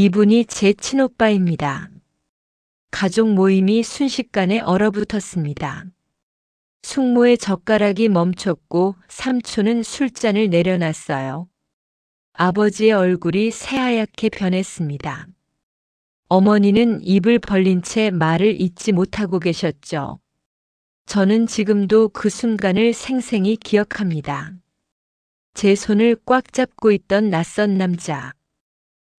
이분이 제 친오빠입니다. 가족 모임이 순식간에 얼어붙었습니다. 숙모의 젓가락이 멈췄고 삼촌은 술잔을 내려놨어요. 아버지의 얼굴이 새하얗게 변했습니다. 어머니는 입을 벌린 채 말을 잇지 못하고 계셨죠. 저는 지금도 그 순간을 생생히 기억합니다. 제 손을 꽉 잡고 있던 낯선 남자.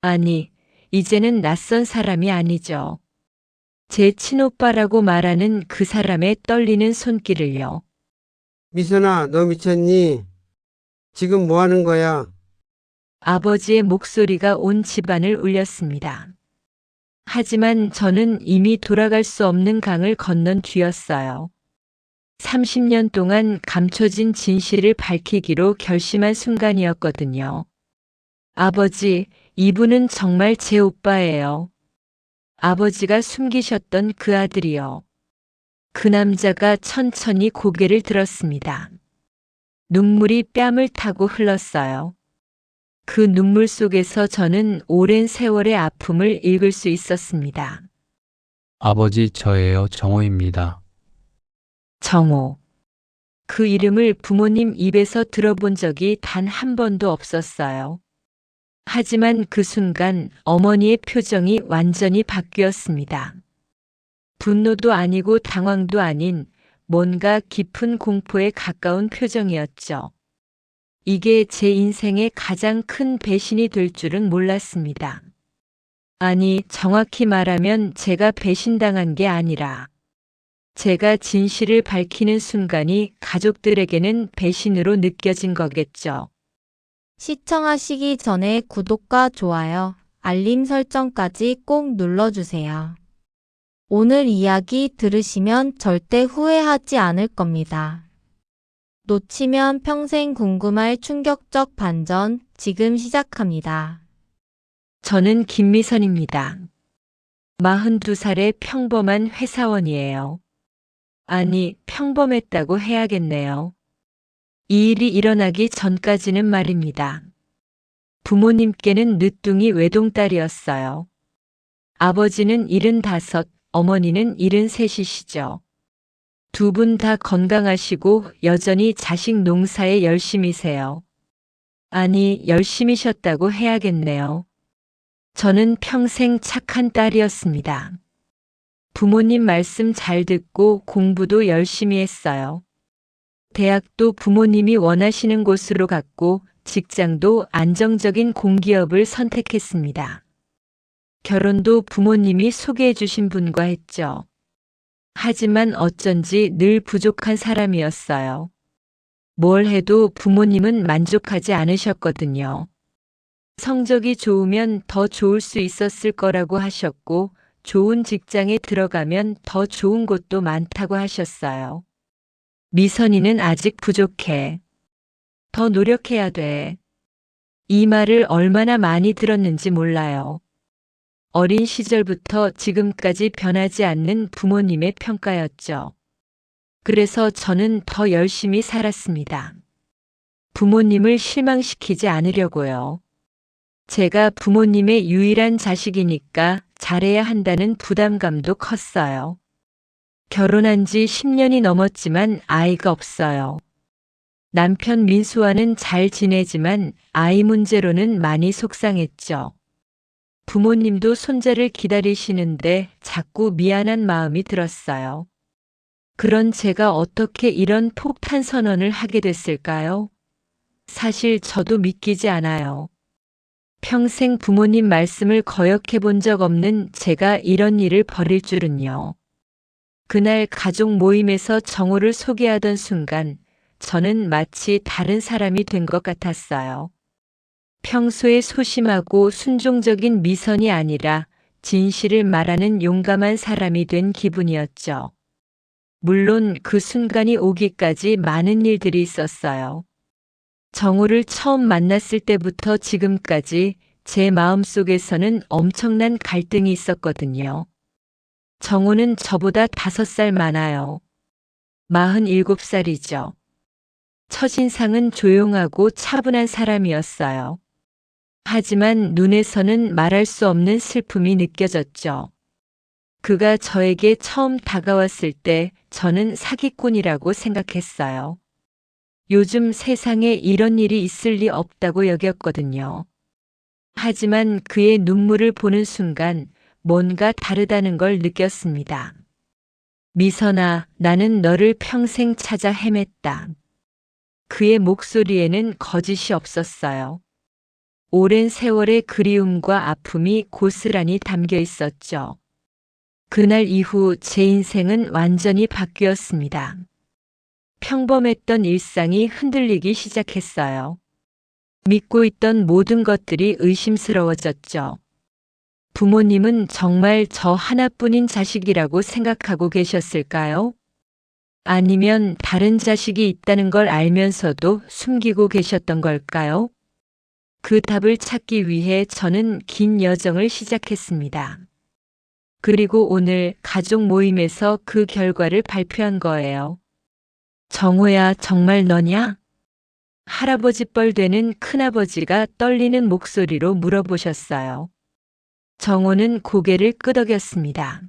아니, 이제는 낯선 사람이 아니죠. 제 친오빠라고 말하는 그 사람의 떨리는 손길을요. 미선아, 너 미쳤니? 지금 뭐 하는 거야? 아버지의 목소리가 온 집안을 울렸습니다. 하지만 저는 이미 돌아갈 수 없는 강을 건넌 뒤였어요. 30년 동안 감춰진 진실을 밝히기로 결심한 순간이었거든요. 아버지, 이분은 정말 제 오빠예요. 아버지가 숨기셨던 그 아들이요. 그 남자가 천천히 고개를 들었습니다. 눈물이 뺨을 타고 흘렀어요. 그 눈물 속에서 저는 오랜 세월의 아픔을 읽을 수 있었습니다. 아버지, 저예요. 정호입니다. 정호. 그 이름을 부모님 입에서 들어본 적이 단 한 번도 없었어요. 하지만 그 순간 어머니의 표정이 완전히 바뀌었습니다. 분노도 아니고 당황도 아닌 뭔가 깊은 공포에 가까운 표정이었죠. 이게 제 인생의 가장 큰 배신이 될 줄은 몰랐습니다. 아니, 정확히 말하면 제가 배신당한 게 아니라 제가 진실을 밝히는 순간이 가족들에게는 배신으로 느껴진 거겠죠. 시청하시기 전에 구독과 좋아요, 알림 설정까지 꼭 눌러주세요. 오늘 이야기 들으시면 절대 후회하지 않을 겁니다. 놓치면 평생 궁금할 충격적 반전 지금 시작합니다. 저는 김미선입니다. 42살의 평범한 회사원이에요. 아니, 평범했다고 해야겠네요. 이 일이 일어나기 전까지는 말입니다. 부모님께는 늦둥이 외동딸이었어요. 아버지는 75, 어머니는 73이시죠. 두 분 다 건강하시고 여전히 자식 농사에 열심이세요. 아니, 열심이셨다고 해야겠네요. 저는 평생 착한 딸이었습니다. 부모님 말씀 잘 듣고 공부도 열심히 했어요. 대학도 부모님이 원하시는 곳으로 갔고 직장도 안정적인 공기업을 선택했습니다. 결혼도 부모님이 소개해 주신 분과 했죠. 하지만 어쩐지 늘 부족한 사람이었어요. 뭘 해도 부모님은 만족하지 않으셨거든요. 성적이 좋으면 더 좋을 수 있었을 거라고 하셨고 좋은 직장에 들어가면 더 좋은 곳도 많다고 하셨어요. 미선이는 아직 부족해. 더 노력해야 돼. 이 말을 얼마나 많이 들었는지 몰라요. 어린 시절부터 지금까지 변하지 않는 부모님의 평가였죠. 그래서 저는 더 열심히 살았습니다. 부모님을 실망시키지 않으려고요. 제가 부모님의 유일한 자식이니까 잘해야 한다는 부담감도 컸어요. 결혼한 지 10년이 넘었지만 아이가 없어요. 남편 민수와는 잘 지내지만 아이 문제로는 많이 속상했죠. 부모님도 손자를 기다리시는데 자꾸 미안한 마음이 들었어요. 그런 제가 어떻게 이런 폭탄 선언을 하게 됐을까요? 사실 저도 믿기지 않아요. 평생 부모님 말씀을 거역해 본 적 없는 제가 이런 일을 벌일 줄은요. 그날 가족 모임에서 정호를 소개하던 순간 저는 마치 다른 사람이 된 것 같았어요. 평소에 소심하고 순종적인 미선이 아니라 진실을 말하는 용감한 사람이 된 기분이었죠. 물론 그 순간이 오기까지 많은 일들이 있었어요. 정호를 처음 만났을 때부터 지금까지 제 마음속에서는 엄청난 갈등이 있었거든요. 정호는 저보다 5살 많아요. 47살이죠. 첫인상은 조용하고 차분한 사람이었어요. 하지만 눈에서는 말할 수 없는 슬픔이 느껴졌죠. 그가 저에게 처음 다가왔을 때 저는 사기꾼이라고 생각했어요. 요즘 세상에 이런 일이 있을 리 없다고 여겼거든요. 하지만 그의 눈물을 보는 순간 뭔가 다르다는 걸 느꼈습니다. 미선아, 나는 너를 평생 찾아 헤맸다. 그의 목소리에는 거짓이 없었어요. 오랜 세월의 그리움과 아픔이 고스란히 담겨 있었죠. 그날 이후 제 인생은 완전히 바뀌었습니다. 평범했던 일상이 흔들리기 시작했어요. 믿고 있던 모든 것들이 의심스러워졌죠. 부모님은 정말 저 하나뿐인 자식이라고 생각하고 계셨을까요? 아니면 다른 자식이 있다는 걸 알면서도 숨기고 계셨던 걸까요? 그 답을 찾기 위해 저는 긴 여정을 시작했습니다. 그리고 오늘 가족 모임에서 그 결과를 발표한 거예요. 정호야, 정말 너냐? 할아버지 뻘 되는 큰아버지가 떨리는 목소리로 물어보셨어요. 정호는 고개를 끄덕였습니다.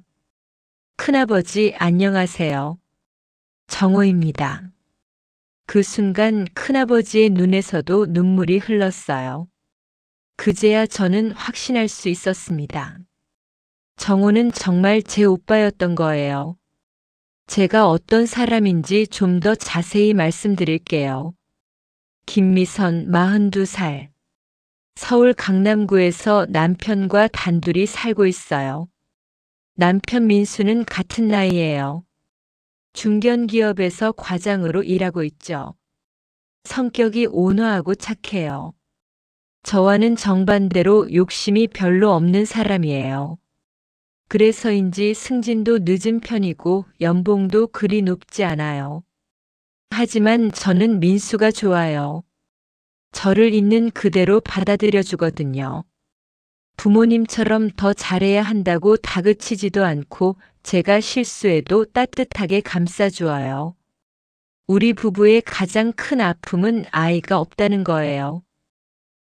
큰아버지, 안녕하세요. 정호입니다. 그 순간 큰아버지의 눈에서도 눈물이 흘렀어요. 그제야 저는 확신할 수 있었습니다. 정호는 정말 제 오빠였던 거예요. 제가 어떤 사람인지 좀 더 자세히 말씀드릴게요. 김미선, 42살. 서울 강남구에서 남편과 단둘이 살고 있어요. 남편 민수는 같은 나이예요. 중견기업에서 과장으로 일하고 있죠. 성격이 온화하고 착해요. 저와는 정반대로 욕심이 별로 없는 사람이에요. 그래서인지 승진도 늦은 편이고 연봉도 그리 높지 않아요. 하지만 저는 민수가 좋아요. 저를 있는 그대로 받아들여 주거든요. 부모님처럼 더 잘해야 한다고 다그치지도 않고 제가 실수해도 따뜻하게 감싸주어요. 우리 부부의 가장 큰 아픔은 아이가 없다는 거예요.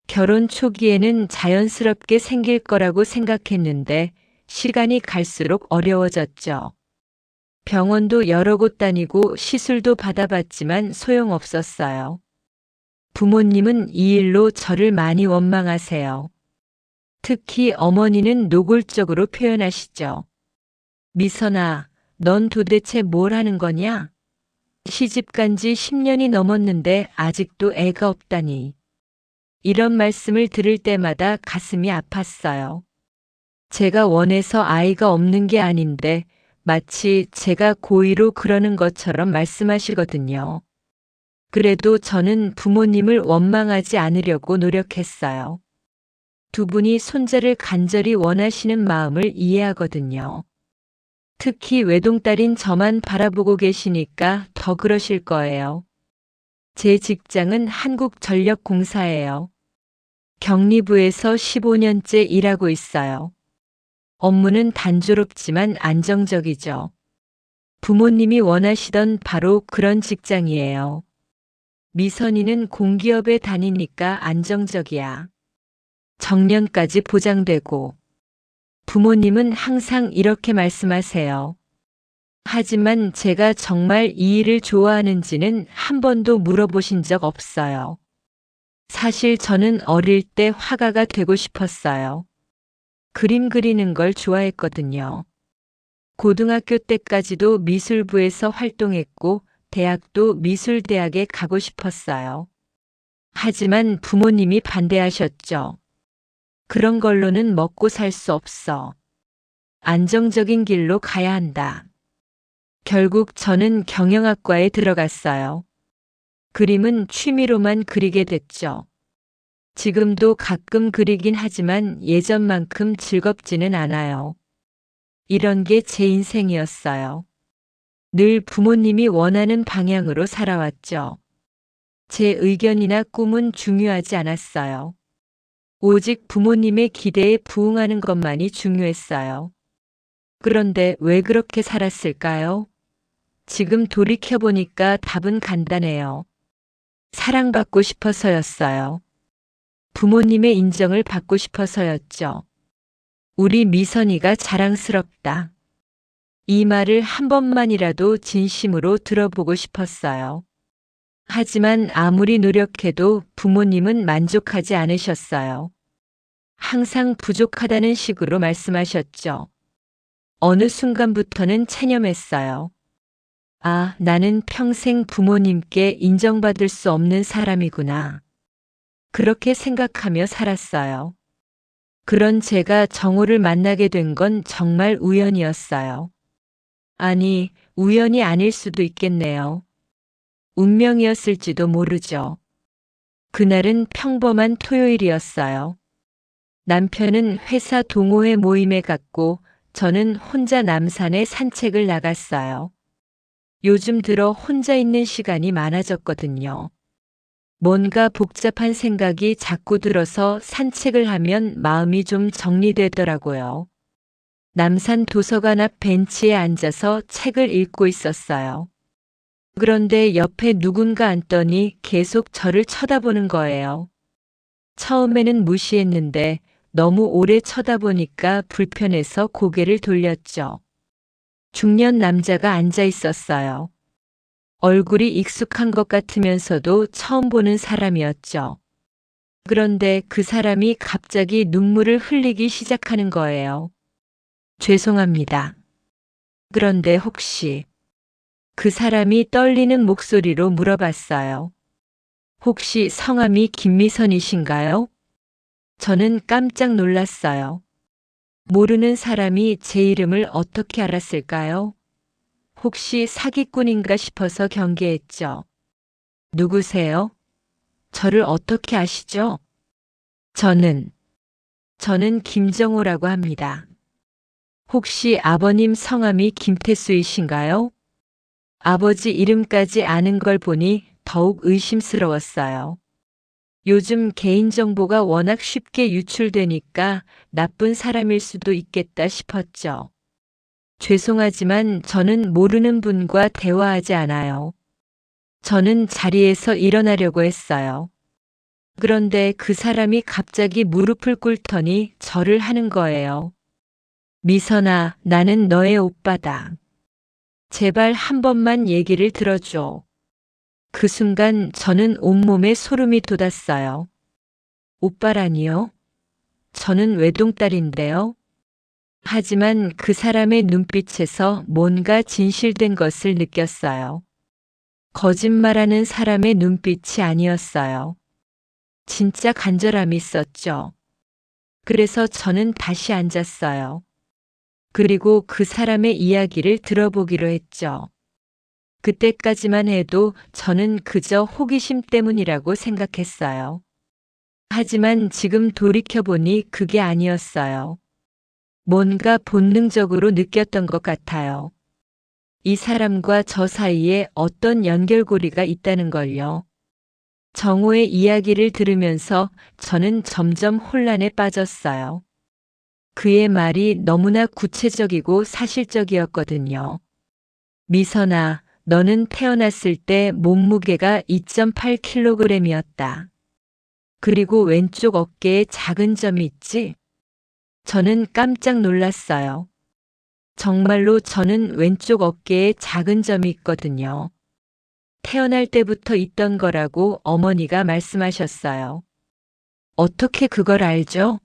결혼 초기에는 자연스럽게 생길 거라고 생각했는데 시간이 갈수록 어려워졌죠. 병원도 여러 곳 다니고 시술도 받아봤지만 소용없었어요. 부모님은 이 일로 저를 많이 원망하세요. 특히 어머니는 노골적으로 표현하시죠. 미선아, 넌 도대체 뭘 하는 거냐? 시집간 지 10년이 넘었는데 아직도 애가 없다니. 이런 말씀을 들을 때마다 가슴이 아팠어요. 제가 원해서 아이가 없는 게 아닌데 마치 제가 고의로 그러는 것처럼 말씀하시거든요. 그래도 저는 부모님을 원망하지 않으려고 노력했어요. 두 분이 손자를 간절히 원하시는 마음을 이해하거든요. 특히 외동딸인 저만 바라보고 계시니까 더 그러실 거예요. 제 직장은 한국전력공사예요. 격리부에서 15년째 일하고 있어요. 업무는 단조롭지만 안정적이죠. 부모님이 원하시던 바로 그런 직장이에요. 미선이는 공기업에 다니니까 안정적이야. 정년까지 보장되고. 부모님은 항상 이렇게 말씀하세요. 하지만 제가 정말 이 일을 좋아하는지는 한 번도 물어보신 적 없어요. 사실 저는 어릴 때 화가가 되고 싶었어요. 그림 그리는 걸 좋아했거든요. 고등학교 때까지도 미술부에서 활동했고 대학도 미술대학에 가고 싶었어요. 하지만 부모님이 반대하셨죠. 그런 걸로는 먹고 살 수 없어. 안정적인 길로 가야 한다. 결국 저는 경영학과에 들어갔어요. 그림은 취미로만 그리게 됐죠. 지금도 가끔 그리긴 하지만 예전만큼 즐겁지는 않아요. 이런 게 제 인생이었어요. 늘 부모님이 원하는 방향으로 살아왔죠. 제 의견이나 꿈은 중요하지 않았어요. 오직 부모님의 기대에 부응하는 것만이 중요했어요. 그런데 왜 그렇게 살았을까요? 지금 돌이켜보니까 답은 간단해요. 사랑받고 싶어서였어요. 부모님의 인정을 받고 싶어서였죠. 우리 미선이가 자랑스럽다. 이 말을 한 번만이라도 진심으로 들어보고 싶었어요. 하지만 아무리 노력해도 부모님은 만족하지 않으셨어요. 항상 부족하다는 식으로 말씀하셨죠. 어느 순간부터는 체념했어요. 아, 나는 평생 부모님께 인정받을 수 없는 사람이구나. 그렇게 생각하며 살았어요. 그런 제가 정호를 만나게 된 건 정말 우연이었어요. 아니, 우연이 아닐 수도 있겠네요. 운명이었을지도 모르죠. 그날은 평범한 토요일이었어요. 남편은 회사 동호회 모임에 갔고 저는 혼자 남산에 산책을 나갔어요. 요즘 들어 혼자 있는 시간이 많아졌거든요. 뭔가 복잡한 생각이 자꾸 들어서 산책을 하면 마음이 좀 정리되더라고요. 남산 도서관 앞 벤치에 앉아서 책을 읽고 있었어요. 그런데 옆에 누군가 앉더니 계속 저를 쳐다보는 거예요. 처음에는 무시했는데 너무 오래 쳐다보니까 불편해서 고개를 돌렸죠. 중년 남자가 앉아 있었어요. 얼굴이 익숙한 것 같으면서도 처음 보는 사람이었죠. 그런데 그 사람이 갑자기 눈물을 흘리기 시작하는 거예요. 죄송합니다. 그런데 혹시 그 사람이 떨리는 목소리로 물어봤어요. 혹시 성함이 김미선이신가요? 저는 깜짝 놀랐어요. 모르는 사람이 제 이름을 어떻게 알았을까요? 혹시 사기꾼인가 싶어서 경계했죠. 누구세요? 저를 어떻게 아시죠? 저는 김정호라고 합니다. 혹시 아버님 성함이 김태수이신가요? 아버지 이름까지 아는 걸 보니 더욱 의심스러웠어요. 요즘 개인정보가 워낙 쉽게 유출되니까 나쁜 사람일 수도 있겠다 싶었죠. 죄송하지만 저는 모르는 분과 대화하지 않아요. 저는 자리에서 일어나려고 했어요. 그런데 그 사람이 갑자기 무릎을 꿇더니 절을 하는 거예요. 미선아, 나는 너의 오빠다. 제발 한 번만 얘기를 들어줘. 그 순간 저는 온몸에 소름이 돋았어요. 오빠라니요? 저는 외동딸인데요. 하지만 그 사람의 눈빛에서 뭔가 진실된 것을 느꼈어요. 거짓말하는 사람의 눈빛이 아니었어요. 진짜 간절함이 있었죠. 그래서 저는 다시 앉았어요. 그리고 그 사람의 이야기를 들어보기로 했죠. 그때까지만 해도 저는 그저 호기심 때문이라고 생각했어요. 하지만 지금 돌이켜보니 그게 아니었어요. 뭔가 본능적으로 느꼈던 것 같아요. 이 사람과 저 사이에 어떤 연결고리가 있다는 걸요. 정호의 이야기를 들으면서 저는 점점 혼란에 빠졌어요. 그의 말이 너무나 구체적이고 사실적이었거든요. 미선아, 너는 태어났을 때 몸무게가 2.8kg이었다. 그리고 왼쪽 어깨에 작은 점이 있지? 저는 깜짝 놀랐어요. 정말로 저는 왼쪽 어깨에 작은 점이 있거든요. 태어날 때부터 있던 거라고 어머니가 말씀하셨어요. 어떻게 그걸 알죠?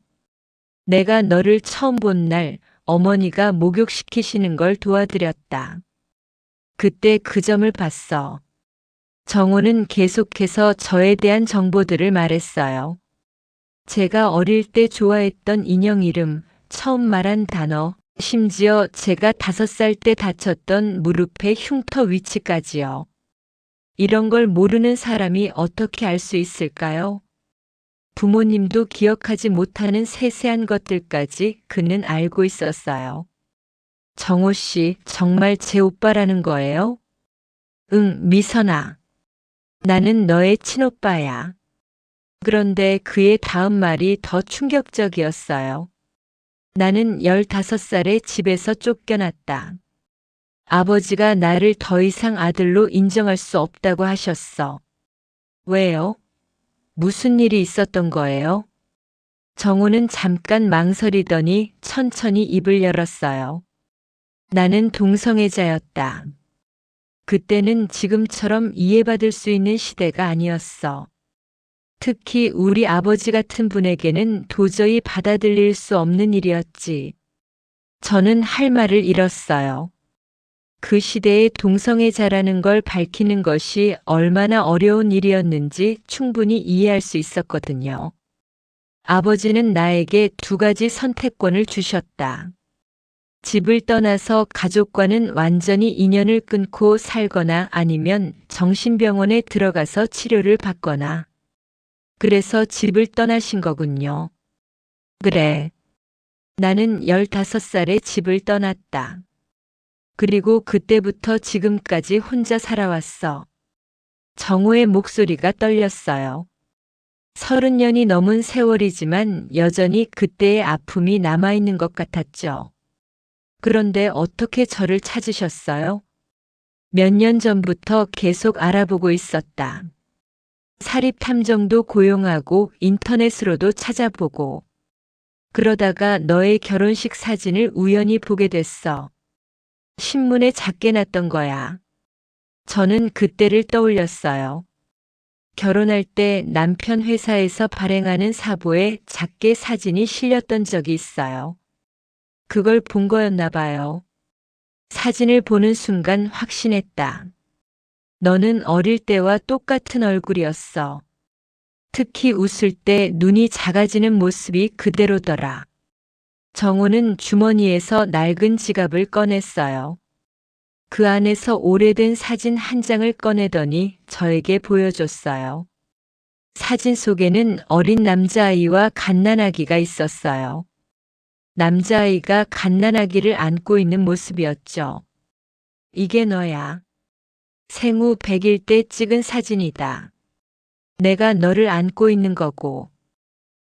내가 너를 처음 본 날 어머니가 목욕시키시는 걸 도와드렸다. 그때 그 점을 봤어. 정호는 계속해서 저에 대한 정보들을 말했어요. 제가 어릴 때 좋아했던 인형 이름, 처음 말한 단어, 심지어 제가 5살 때 다쳤던 무릎의 흉터 위치까지요. 이런 걸 모르는 사람이 어떻게 알 수 있을까요? 부모님도 기억하지 못하는 세세한 것들까지 그는 알고 있었어요. 정호 씨, 정말 제 오빠라는 거예요? 응, 미선아. 나는 너의 친오빠야. 그런데 그의 다음 말이 더 충격적이었어요. 나는 15살에 집에서 쫓겨났다. 아버지가 나를 더 이상 아들로 인정할 수 없다고 하셨어. 왜요? 무슨 일이 있었던 거예요? 정호는 잠깐 망설이더니 천천히 입을 열었어요. 나는 동성애자였다. 그때는 지금처럼 이해받을 수 있는 시대가 아니었어. 특히 우리 아버지 같은 분에게는 도저히 받아들일 수 없는 일이었지. 저는 할 말을 잃었어요. 그 시대의 동성애자라는 걸 밝히는 것이 얼마나 어려운 일이었는지 충분히 이해할 수 있었거든요. 아버지는 나에게 두 가지 선택권을 주셨다. 집을 떠나서 가족과는 완전히 인연을 끊고 살거나 아니면 정신병원에 들어가서 치료를 받거나. 그래서 집을 떠나신 거군요. 그래. 나는 15살에 집을 떠났다. 그리고 그때부터 지금까지 혼자 살아왔어. 정호의 목소리가 떨렸어요. 30년이 넘은 세월이지만 여전히 그때의 아픔이 남아있는 것 같았죠. 그런데 어떻게 저를 찾으셨어요? 몇 년 전부터 계속 알아보고 있었다. 사립탐정도 고용하고 인터넷으로도 찾아보고. 그러다가 너의 결혼식 사진을 우연히 보게 됐어. 신문에 작게 났던 거야. 저는 그때를 떠올렸어요. 결혼할 때 남편 회사에서 발행하는 사보에 작게 사진이 실렸던 적이 있어요. 그걸 본 거였나 봐요. 사진을 보는 순간 확신했다. 너는 어릴 때와 똑같은 얼굴이었어. 특히 웃을 때 눈이 작아지는 모습이 그대로더라. 정호는 주머니에서 낡은 지갑을 꺼냈어요. 그 안에서 오래된 사진 한 장을 꺼내더니 저에게 보여줬어요. 사진 속에는 어린 남자아이와 갓난아기가 있었어요. 남자아이가 갓난아기를 안고 있는 모습이었죠. 이게 너야. 생후 100일 때 찍은 사진이다. 내가 너를 안고 있는 거고.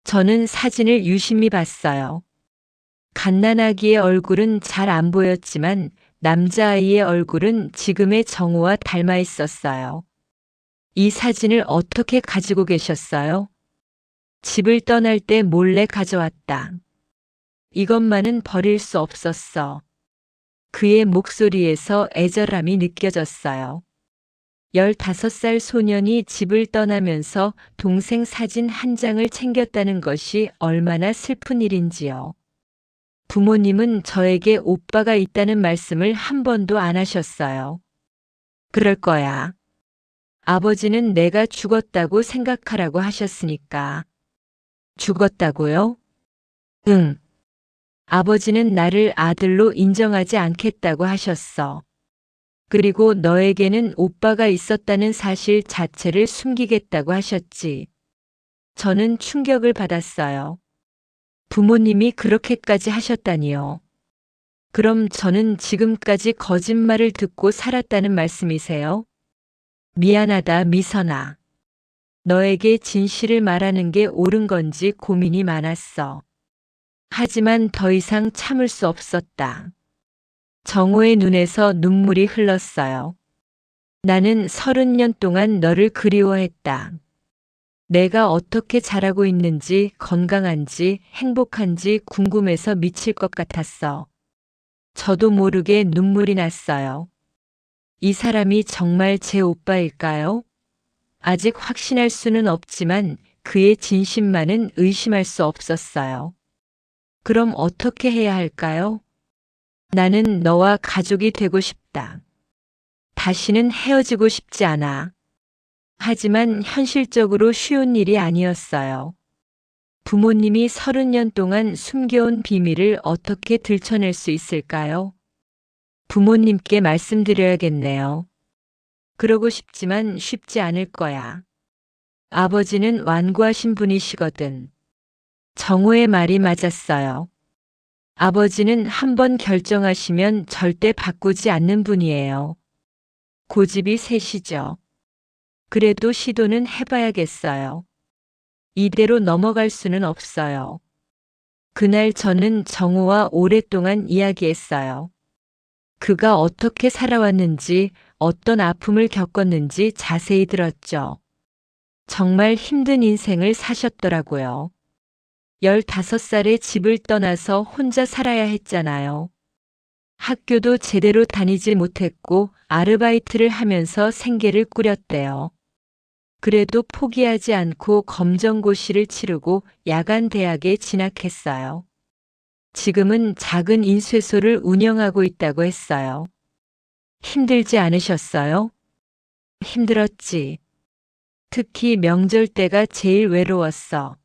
저는 사진을 유심히 봤어요. 갓난아기의 얼굴은 잘 안 보였지만 남자아이의 얼굴은 지금의 정호와 닮아 있었어요. 이 사진을 어떻게 가지고 계셨어요? 집을 떠날 때 몰래 가져왔다. 이것만은 버릴 수 없었어. 그의 목소리에서 애절함이 느껴졌어요. 15살 소년이 집을 떠나면서 동생 사진 한 장을 챙겼다는 것이 얼마나 슬픈 일인지요. 부모님은 저에게 오빠가 있다는 말씀을 한 번도 안 하셨어요. 그럴 거야. 아버지는 내가 죽었다고 생각하라고 하셨으니까. 죽었다고요? 응. 아버지는 나를 아들로 인정하지 않겠다고 하셨어. 그리고 너에게는 오빠가 있었다는 사실 자체를 숨기겠다고 하셨지. 저는 충격을 받았어요. 부모님이 그렇게까지 하셨다니요. 그럼 저는 지금까지 거짓말을 듣고 살았다는 말씀이세요? 미안하다, 미선아. 너에게 진실을 말하는 게 옳은 건지 고민이 많았어. 하지만 더 이상 참을 수 없었다. 정호의 눈에서 눈물이 흘렀어요. 나는 30년 동안 너를 그리워했다. 내가 어떻게 자라고 있는지, 건강한지, 행복한지 궁금해서 미칠 것 같았어. 저도 모르게 눈물이 났어요. 이 사람이 정말 제 오빠일까요? 아직 확신할 수는 없지만 그의 진심만은 의심할 수 없었어요. 그럼 어떻게 해야 할까요? 나는 너와 가족이 되고 싶다. 다시는 헤어지고 싶지 않아. 하지만 현실적으로 쉬운 일이 아니었어요. 부모님이 30년 동안 숨겨온 비밀을 어떻게 들춰낼 수 있을까요? 부모님께 말씀드려야겠네요. 그러고 싶지만 쉽지 않을 거야. 아버지는 완고하신 분이시거든. 정호의 말이 맞았어요. 아버지는 한번 결정하시면 절대 바꾸지 않는 분이에요. 고집이 세시죠. 그래도 시도는 해봐야겠어요. 이대로 넘어갈 수는 없어요. 그날 저는 정호와 오랫동안 이야기했어요. 그가 어떻게 살아왔는지, 어떤 아픔을 겪었는지 자세히 들었죠. 정말 힘든 인생을 사셨더라고요. 15살에 집을 떠나서 혼자 살아야 했잖아요. 학교도 제대로 다니지 못했고 아르바이트를 하면서 생계를 꾸렸대요. 그래도 포기하지 않고 검정고시를 치르고 야간 대학에 진학했어요. 지금은 작은 인쇄소를 운영하고 있다고 했어요. 힘들지 않으셨어요? 힘들었지. 특히 명절 때가 제일 외로웠어.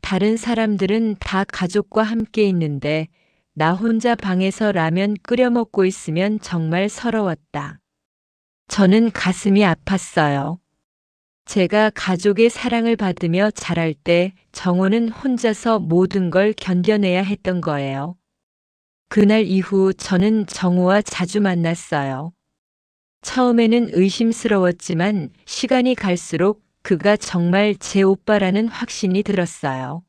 다른 사람들은 다 가족과 함께 있는데 나 혼자 방에서 라면 끓여 먹고 있으면 정말 서러웠다. 저는 가슴이 아팠어요. 제가 가족의 사랑을 받으며 자랄 때 정호는 혼자서 모든 걸 견뎌내야 했던 거예요. 그날 이후 저는 정호와 자주 만났어요. 처음에는 의심스러웠지만 시간이 갈수록 그가 정말 제 오빠라는 확신이 들었어요.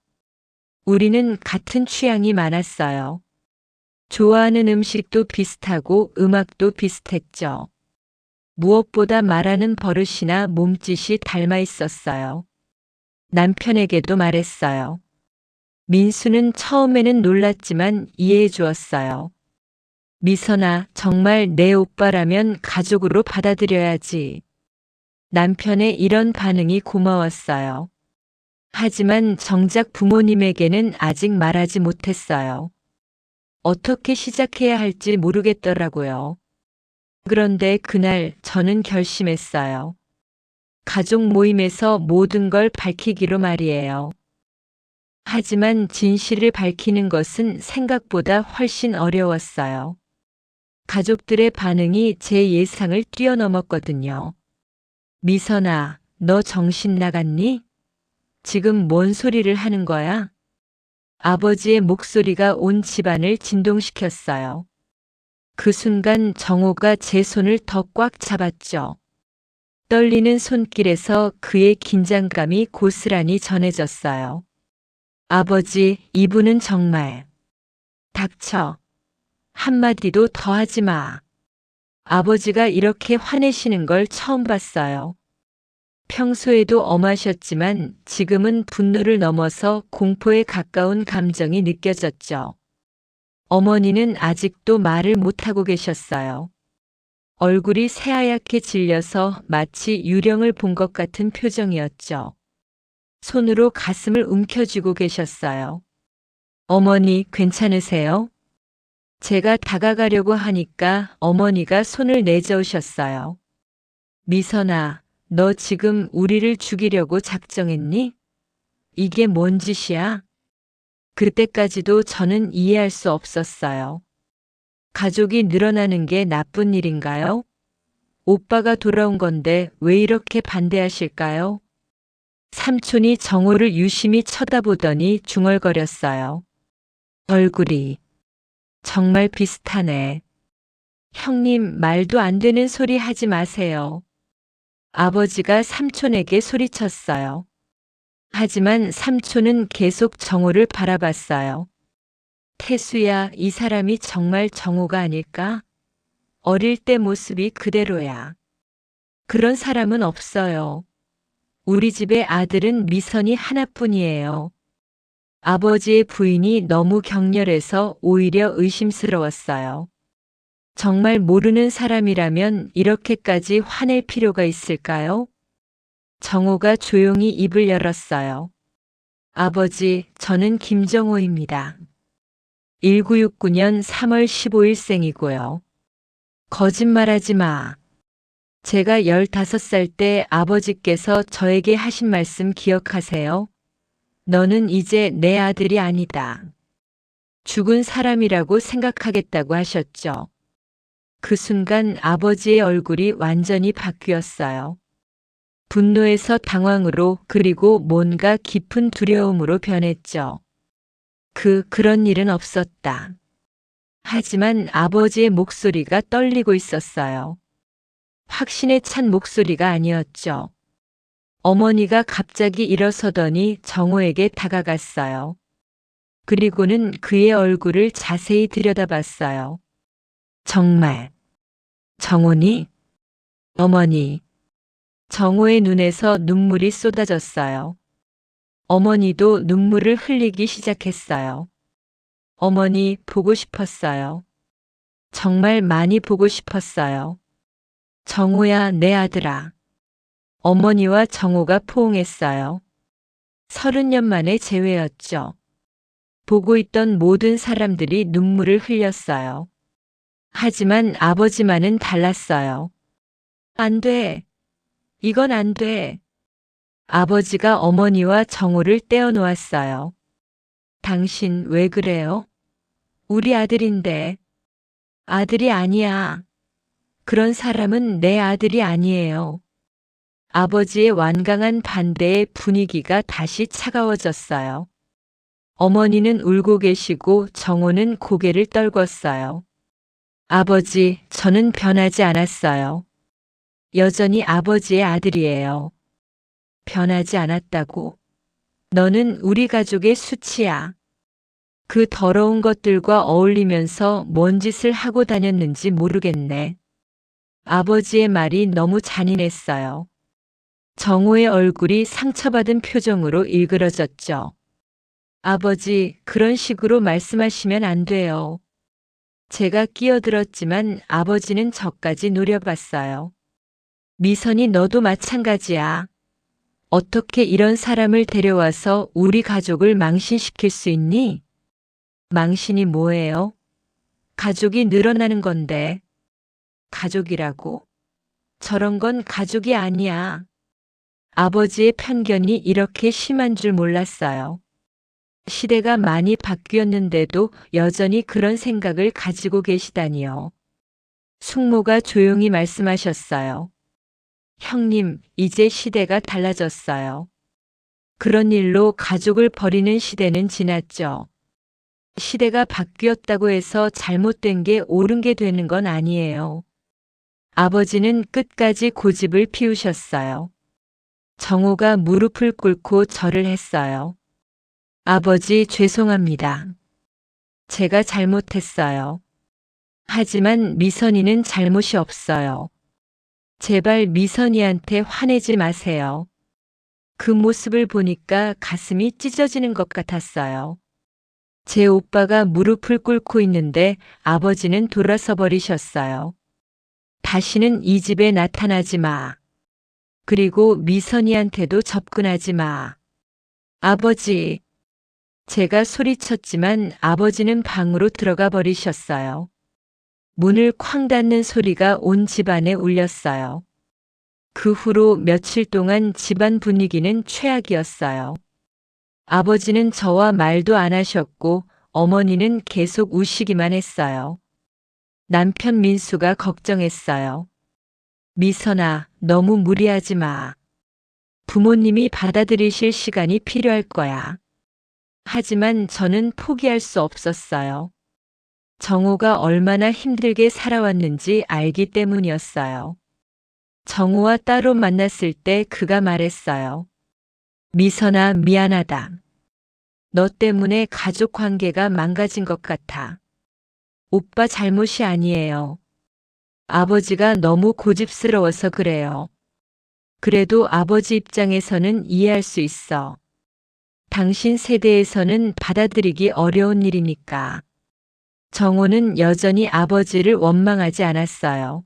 우리는 같은 취향이 많았어요. 좋아하는 음식도 비슷하고 음악도 비슷했죠. 무엇보다 말하는 버릇이나 몸짓이 닮아 있었어요. 남편에게도 말했어요. 민수는 처음에는 놀랐지만 이해해 주었어요. 미선아, 정말 내 오빠라면 가족으로 받아들여야지. 남편의 이런 반응이 고마웠어요. 하지만 정작 부모님에게는 아직 말하지 못했어요. 어떻게 시작해야 할지 모르겠더라고요. 그런데 그날 저는 결심했어요. 가족 모임에서 모든 걸 밝히기로 말이에요. 하지만 진실을 밝히는 것은 생각보다 훨씬 어려웠어요. 가족들의 반응이 제 예상을 뛰어넘었거든요. 미선아, 너 정신 나갔니? 지금 뭔 소리를 하는 거야? 아버지의 목소리가 온 집안을 진동시켰어요. 그 순간 정호가 제 손을 더 꽉 잡았죠. 떨리는 손길에서 그의 긴장감이 고스란히 전해졌어요. 아버지, 이분은 정말. 닥쳐. 한마디도 더 하지 마. 아버지가 이렇게 화내시는 걸 처음 봤어요. 평소에도 엄하셨지만 지금은 분노를 넘어서 공포에 가까운 감정이 느껴졌죠. 어머니는 아직도 말을 못하고 계셨어요. 얼굴이 새하얗게 질려서 마치 유령을 본 것 같은 표정이었죠. 손으로 가슴을 움켜쥐고 계셨어요. 어머니, 괜찮으세요? 제가 다가가려고 하니까 어머니가 손을 내저으셨어요. 미선아, 너 지금 우리를 죽이려고 작정했니? 이게 뭔 짓이야? 그때까지도 저는 이해할 수 없었어요. 가족이 늘어나는 게 나쁜 일인가요? 오빠가 돌아온 건데 왜 이렇게 반대하실까요? 삼촌이 정호를 유심히 쳐다보더니 중얼거렸어요. 얼굴이 정말 비슷하네. 형님, 말도 안 되는 소리 하지 마세요. 아버지가 삼촌에게 소리쳤어요. 하지만 삼촌은 계속 정호를 바라봤어요. 태수야, 이 사람이 정말 정호가 아닐까? 어릴 때 모습이 그대로야. 그런 사람은 없어요. 우리 집의 아들은 미선이 하나뿐이에요. 아버지의 부인이 너무 격렬해서 오히려 의심스러웠어요. 정말 모르는 사람이라면 이렇게까지 화낼 필요가 있을까요? 정호가 조용히 입을 열었어요. 아버지, 저는 김정호입니다. 1969년 3월 15일 생이고요. 거짓말하지 마. 제가 15살 때 아버지께서 저에게 하신 말씀 기억하세요? 너는 이제 내 아들이 아니다. 죽은 사람이라고 생각하겠다고 하셨죠. 그 순간 아버지의 얼굴이 완전히 바뀌었어요. 분노에서 당황으로 그리고 뭔가 깊은 두려움으로 변했죠. 그런 일은 없었다. 하지만 아버지의 목소리가 떨리고 있었어요. 확신에 찬 목소리가 아니었죠. 어머니가 갑자기 일어서더니 정호에게 다가갔어요. 그리고는 그의 얼굴을 자세히 들여다봤어요. 정말. 정호니? 어머니. 정호의 눈에서 눈물이 쏟아졌어요. 어머니도 눈물을 흘리기 시작했어요. 어머니 보고 싶었어요. 정말 많이 보고 싶었어요. 정호야, 내 아들아. 어머니와 정호가 포옹했어요. 30년 만의 재회였죠. 보고 있던 모든 사람들이 눈물을 흘렸어요. 하지만 아버지만은 달랐어요. 안 돼. 이건 안 돼. 아버지가 어머니와 정호를 떼어놓았어요. 당신 왜 그래요? 우리 아들인데. 아들이 아니야. 그런 사람은 내 아들이 아니에요. 아버지의 완강한 반대에 분위기가 다시 차가워졌어요. 어머니는 울고 계시고 정호는 고개를 떨궜어요. 아버지, 저는 변하지 않았어요. 여전히 아버지의 아들이에요. 변하지 않았다고. 너는 우리 가족의 수치야. 그 더러운 것들과 어울리면서 뭔 짓을 하고 다녔는지 모르겠네. 아버지의 말이 너무 잔인했어요. 정호의 얼굴이 상처받은 표정으로 일그러졌죠. 아버지, 그런 식으로 말씀하시면 안 돼요. 제가 끼어들었지만 아버지는 저까지 노려봤어요. 미선이 너도 마찬가지야. 어떻게 이런 사람을 데려와서 우리 가족을 망신시킬 수 있니? 망신이 뭐예요? 가족이 늘어나는 건데. 가족이라고? 저런 건 가족이 아니야. 아버지의 편견이 이렇게 심한 줄 몰랐어요. 시대가 많이 바뀌었는데도 여전히 그런 생각을 가지고 계시다니요. 숙모가 조용히 말씀하셨어요. 형님, 이제 시대가 달라졌어요. 그런 일로 가족을 버리는 시대는 지났죠. 시대가 바뀌었다고 해서 잘못된 게 옳은 게 되는 건 아니에요. 아버지는 끝까지 고집을 피우셨어요. 정호가 무릎을 꿇고 절을 했어요. 아버지, 죄송합니다. 제가 잘못했어요. 하지만 미선이는 잘못이 없어요. 제발 미선이한테 화내지 마세요. 그 모습을 보니까 가슴이 찢어지는 것 같았어요. 제 오빠가 무릎을 꿇고 있는데 아버지는 돌아서 버리셨어요. 다시는 이 집에 나타나지 마. 그리고 미선이한테도 접근하지 마. 아버지. 제가 소리쳤지만 아버지는 방으로 들어가 버리셨어요. 문을 쾅 닫는 소리가 온 집안에 울렸어요. 그 후로 며칠 동안 집안 분위기는 최악이었어요. 아버지는 저와 말도 안 하셨고 어머니는 계속 우시기만 했어요. 남편 민수가 걱정했어요. 미선아, 너무 무리하지 마. 부모님이 받아들이실 시간이 필요할 거야. 하지만 저는 포기할 수 없었어요. 정호가 얼마나 힘들게 살아왔는지 알기 때문이었어요. 정호와 따로 만났을 때 그가 말했어요. 미선아, 미안하다. 너 때문에 가족 관계가 망가진 것 같아. 오빠 잘못이 아니에요. 아버지가 너무 고집스러워서 그래요. 그래도 아버지 입장에서는 이해할 수 있어. 당신 세대에서는 받아들이기 어려운 일이니까. 정호는 여전히 아버지를 원망하지 않았어요.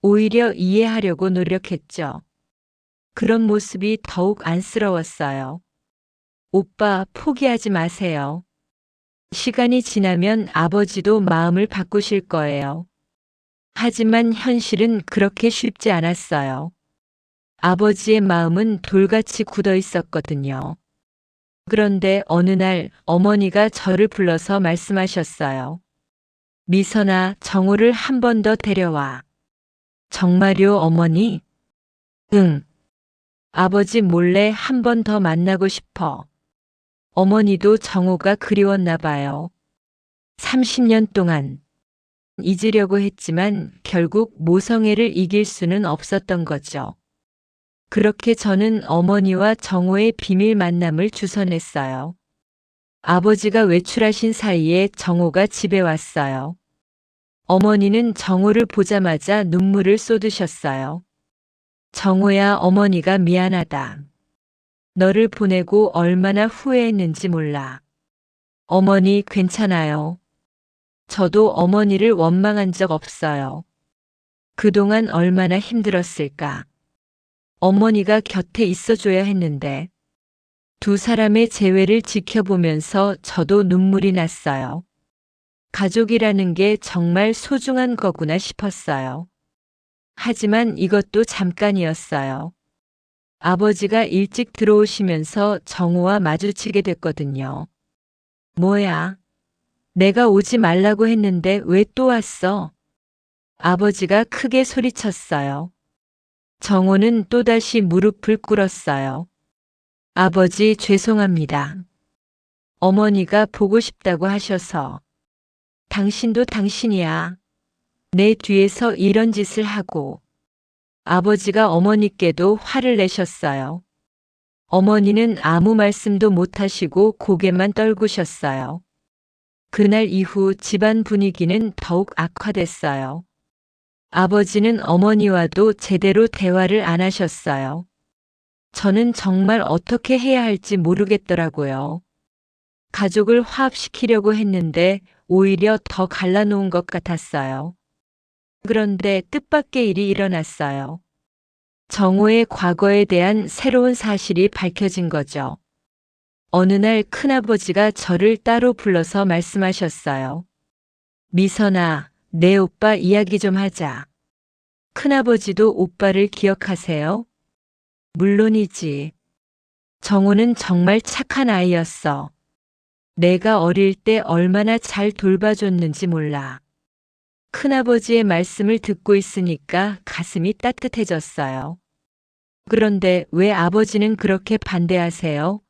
오히려 이해하려고 노력했죠. 그런 모습이 더욱 안쓰러웠어요. 오빠, 포기하지 마세요. 시간이 지나면 아버지도 마음을 바꾸실 거예요. 하지만 현실은 그렇게 쉽지 않았어요. 아버지의 마음은 돌같이 굳어 있었거든요. 그런데 어느 날 어머니가 저를 불러서 말씀하셨어요. 미선아, 정호를 한 번 더 데려와. 정말요, 어머니? 응. 아버지 몰래 한 번 더 만나고 싶어. 어머니도 정호가 그리웠나 봐요. 30년 동안 잊으려고 했지만 결국 모성애를 이길 수는 없었던 거죠. 그렇게 저는 어머니와 정호의 비밀 만남을 주선했어요. 아버지가 외출하신 사이에 정호가 집에 왔어요. 어머니는 정호를 보자마자 눈물을 쏟으셨어요. 정호야, 어머니가 미안하다. 너를 보내고 얼마나 후회했는지 몰라. 어머니 괜찮아요. 저도 어머니를 원망한 적 없어요. 그동안 얼마나 힘들었을까. 어머니가 곁에 있어줘야 했는데. 두 사람의 재회를 지켜보면서 저도 눈물이 났어요. 가족이라는 게 정말 소중한 거구나 싶었어요. 하지만 이것도 잠깐이었어요. 아버지가 일찍 들어오시면서 정호와 마주치게 됐거든요. 뭐야? 내가 오지 말라고 했는데 왜 또 왔어? 아버지가 크게 소리쳤어요. 정호는 또다시 무릎을 꿇었어요. 아버지 죄송합니다. 어머니가 보고 싶다고 하셔서. 당신도 당신이야. 내 뒤에서 이런 짓을 하고. 아버지가 어머니께도 화를 내셨어요. 어머니는 아무 말씀도 못하시고 고개만 떨구셨어요. 그날 이후 집안 분위기는 더욱 악화됐어요. 아버지는 어머니와도 제대로 대화를 안 하셨어요. 저는 정말 어떻게 해야 할지 모르겠더라고요. 가족을 화합시키려고 했는데 오히려 더 갈라놓은 것 같았어요. 그런데 뜻밖의 일이 일어났어요. 정호의 과거에 대한 새로운 사실이 밝혀진 거죠. 어느 날 큰아버지가 저를 따로 불러서 말씀하셨어요. 미선아, 내 오빠 이야기 좀 하자. 큰아버지도 오빠를 기억하세요? 물론이지. 정호는 정말 착한 아이였어. 내가 어릴 때 얼마나 잘 돌봐줬는지 몰라. 큰아버지의 말씀을 듣고 있으니까 가슴이 따뜻해졌어요. 그런데 왜 아버지는 그렇게 반대하세요?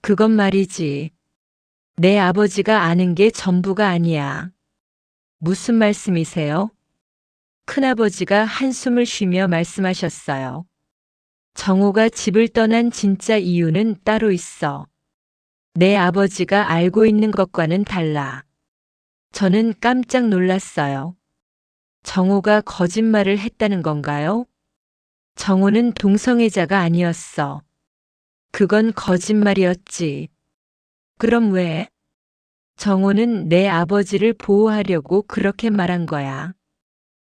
그건 말이지. 내 아버지가 아는 게 전부가 아니야. 무슨 말씀이세요? 큰아버지가 한숨을 쉬며 말씀하셨어요. 정호가 집을 떠난 진짜 이유는 따로 있어. 내 아버지가 알고 있는 것과는 달라. 저는 깜짝 놀랐어요. 정호가 거짓말을 했다는 건가요? 정호는 동성애자가 아니었어. 그건 거짓말이었지. 그럼 왜? 정호는 내 아버지를 보호하려고 그렇게 말한 거야.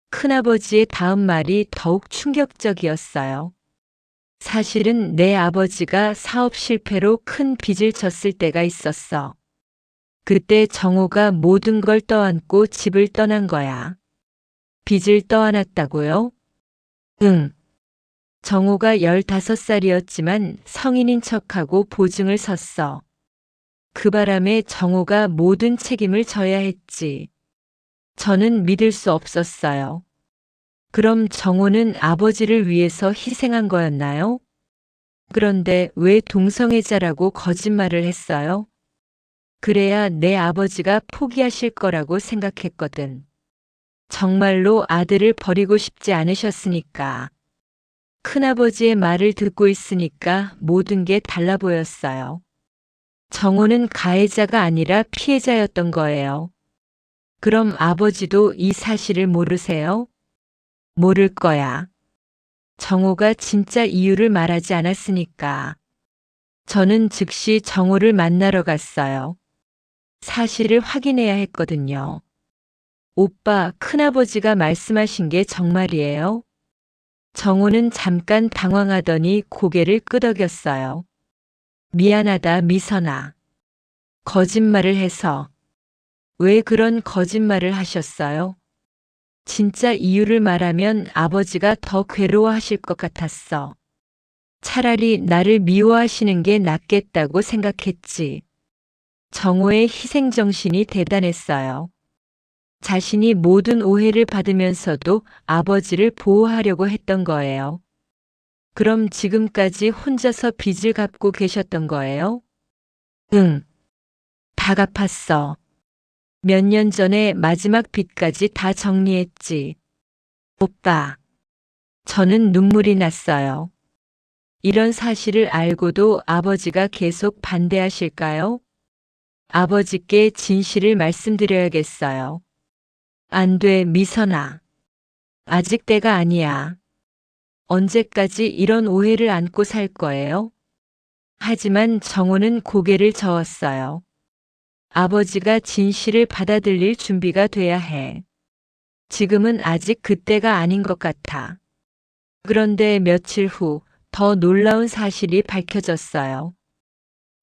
큰아버지의 다음 말이 더욱 충격적이었어요. 사실은 내 아버지가 사업 실패로 큰 빚을 졌을 때가 있었어. 그때 정호가 모든 걸 떠안고 집을 떠난 거야. 빚을 떠안았다고요? 응. 정호가 15살이었지만 성인인 척하고 보증을 섰어. 그 바람에 정호가 모든 책임을 져야 했지. 저는 믿을 수 없었어요. 그럼 정호는 아버지를 위해서 희생한 거였나요? 그런데 왜 동성애자라고 거짓말을 했어요? 그래야 내 아버지가 포기하실 거라고 생각했거든. 정말로 아들을 버리고 싶지 않으셨으니까. 큰아버지의 말을 듣고 있으니까 모든 게 달라 보였어요. 정호는 가해자가 아니라 피해자였던 거예요. 그럼 아버지도 이 사실을 모르세요? 모를 거야. 정호가 진짜 이유를 말하지 않았으니까. 저는 즉시 정호를 만나러 갔어요. 사실을 확인해야 했거든요. 오빠, 큰아버지가 말씀하신 게 정말이에요? 정호는 잠깐 당황하더니 고개를 끄덕였어요. 미안하다, 미선아. 거짓말을 해서. 왜 그런 거짓말을 하셨어요? 진짜 이유를 말하면 아버지가 더 괴로워하실 것 같았어. 차라리 나를 미워하시는 게 낫겠다고 생각했지. 정호의 희생정신이 대단했어요. 자신이 모든 오해를 받으면서도 아버지를 보호하려고 했던 거예요. 그럼 지금까지 혼자서 빚을 갚고 계셨던 거예요? 응. 다 갚았어. 몇 년 전에 마지막 빚까지 다 정리했지. 오빠. 저는 눈물이 났어요. 이런 사실을 알고도 아버지가 계속 반대하실까요? 아버지께 진실을 말씀드려야겠어요. 안 돼, 미선아. 아직 때가 아니야. 언제까지 이런 오해를 안고 살 거예요? 하지만 정호는 고개를 저었어요. 아버지가 진실을 받아들일 준비가 돼야 해. 지금은 아직 그때가 아닌 것 같아. 그런데 며칠 후 더 놀라운 사실이 밝혀졌어요.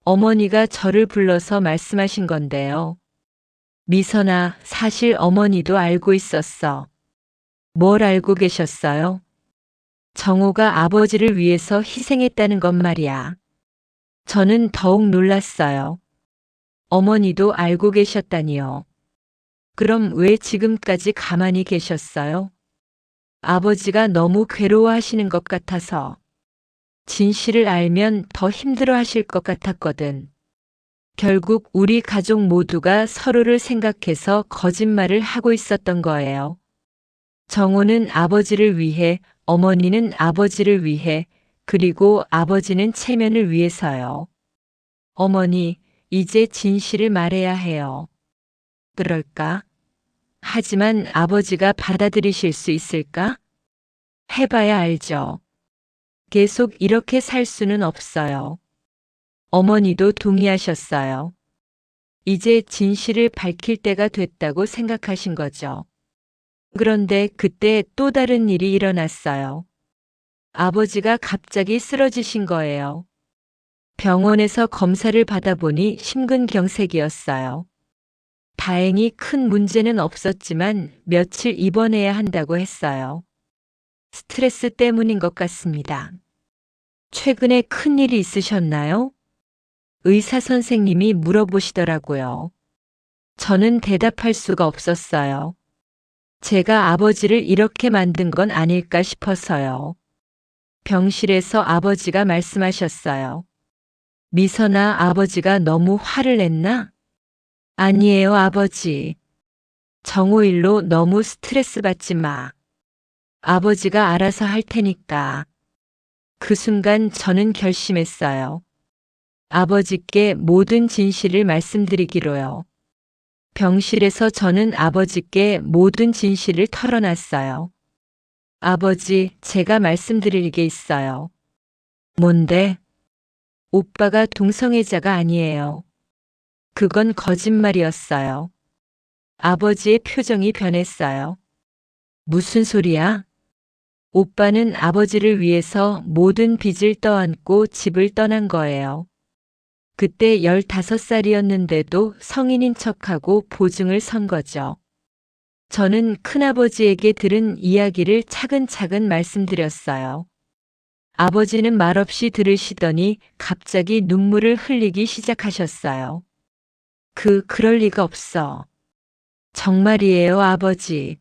어머니가 저를 불러서 말씀하신 건데요. 미선아, 사실 어머니도 알고 있었어. 뭘 알고 계셨어요? 정호가 아버지를 위해서 희생했다는 것 말이야. 저는 더욱 놀랐어요. 어머니도 알고 계셨다니요. 그럼 왜 지금까지 가만히 계셨어요? 아버지가 너무 괴로워하시는 것 같아서. 진실을 알면 더 힘들어 하실 것 같았거든. 결국 우리 가족 모두가 서로를 생각해서 거짓말을 하고 있었던 거예요. 정호는 아버지를 위해, 어머니는 아버지를 위해, 그리고 아버지는 체면을 위해서요. 어머니, 이제 진실을 말해야 해요. 그럴까? 하지만 아버지가 받아들이실 수 있을까? 해봐야 알죠. 계속 이렇게 살 수는 없어요. 어머니도 동의하셨어요. 이제 진실을 밝힐 때가 됐다고 생각하신 거죠. 그런데 그때 또 다른 일이 일어났어요. 아버지가 갑자기 쓰러지신 거예요. 병원에서 검사를 받아보니 심근경색이었어요. 다행히 큰 문제는 없었지만 며칠 입원해야 한다고 했어요. 스트레스 때문인 것 같습니다. 최근에 큰일이 있으셨나요? 의사 선생님이 물어보시더라고요. 저는 대답할 수가 없었어요. 제가 아버지를 이렇게 만든 건 아닐까 싶어서요. 병실에서 아버지가 말씀하셨어요. 미선아, 아버지가 너무 화를 냈나? 아니에요, 아버지. 정호 일로 너무 스트레스 받지 마. 아버지가 알아서 할 테니까. 그 순간 저는 결심했어요. 아버지께 모든 진실을 말씀드리기로요. 병실에서 저는 아버지께 모든 진실을 털어놨어요. 아버지, 제가 말씀드릴 게 있어요. 뭔데? 오빠가 동성애자가 아니에요. 그건 거짓말이었어요. 아버지의 표정이 변했어요. 무슨 소리야? 오빠는 아버지를 위해서 모든 빚을 떠안고 집을 떠난 거예요. 그때 15살이었는데도 성인인 척하고 보증을 선 거죠. 저는 큰아버지에게 들은 이야기를 차근차근 말씀드렸어요. 아버지는 말없이 들으시더니 갑자기 눈물을 흘리기 시작하셨어요. 그럴 리가 없어. 정말이에요, 아버지.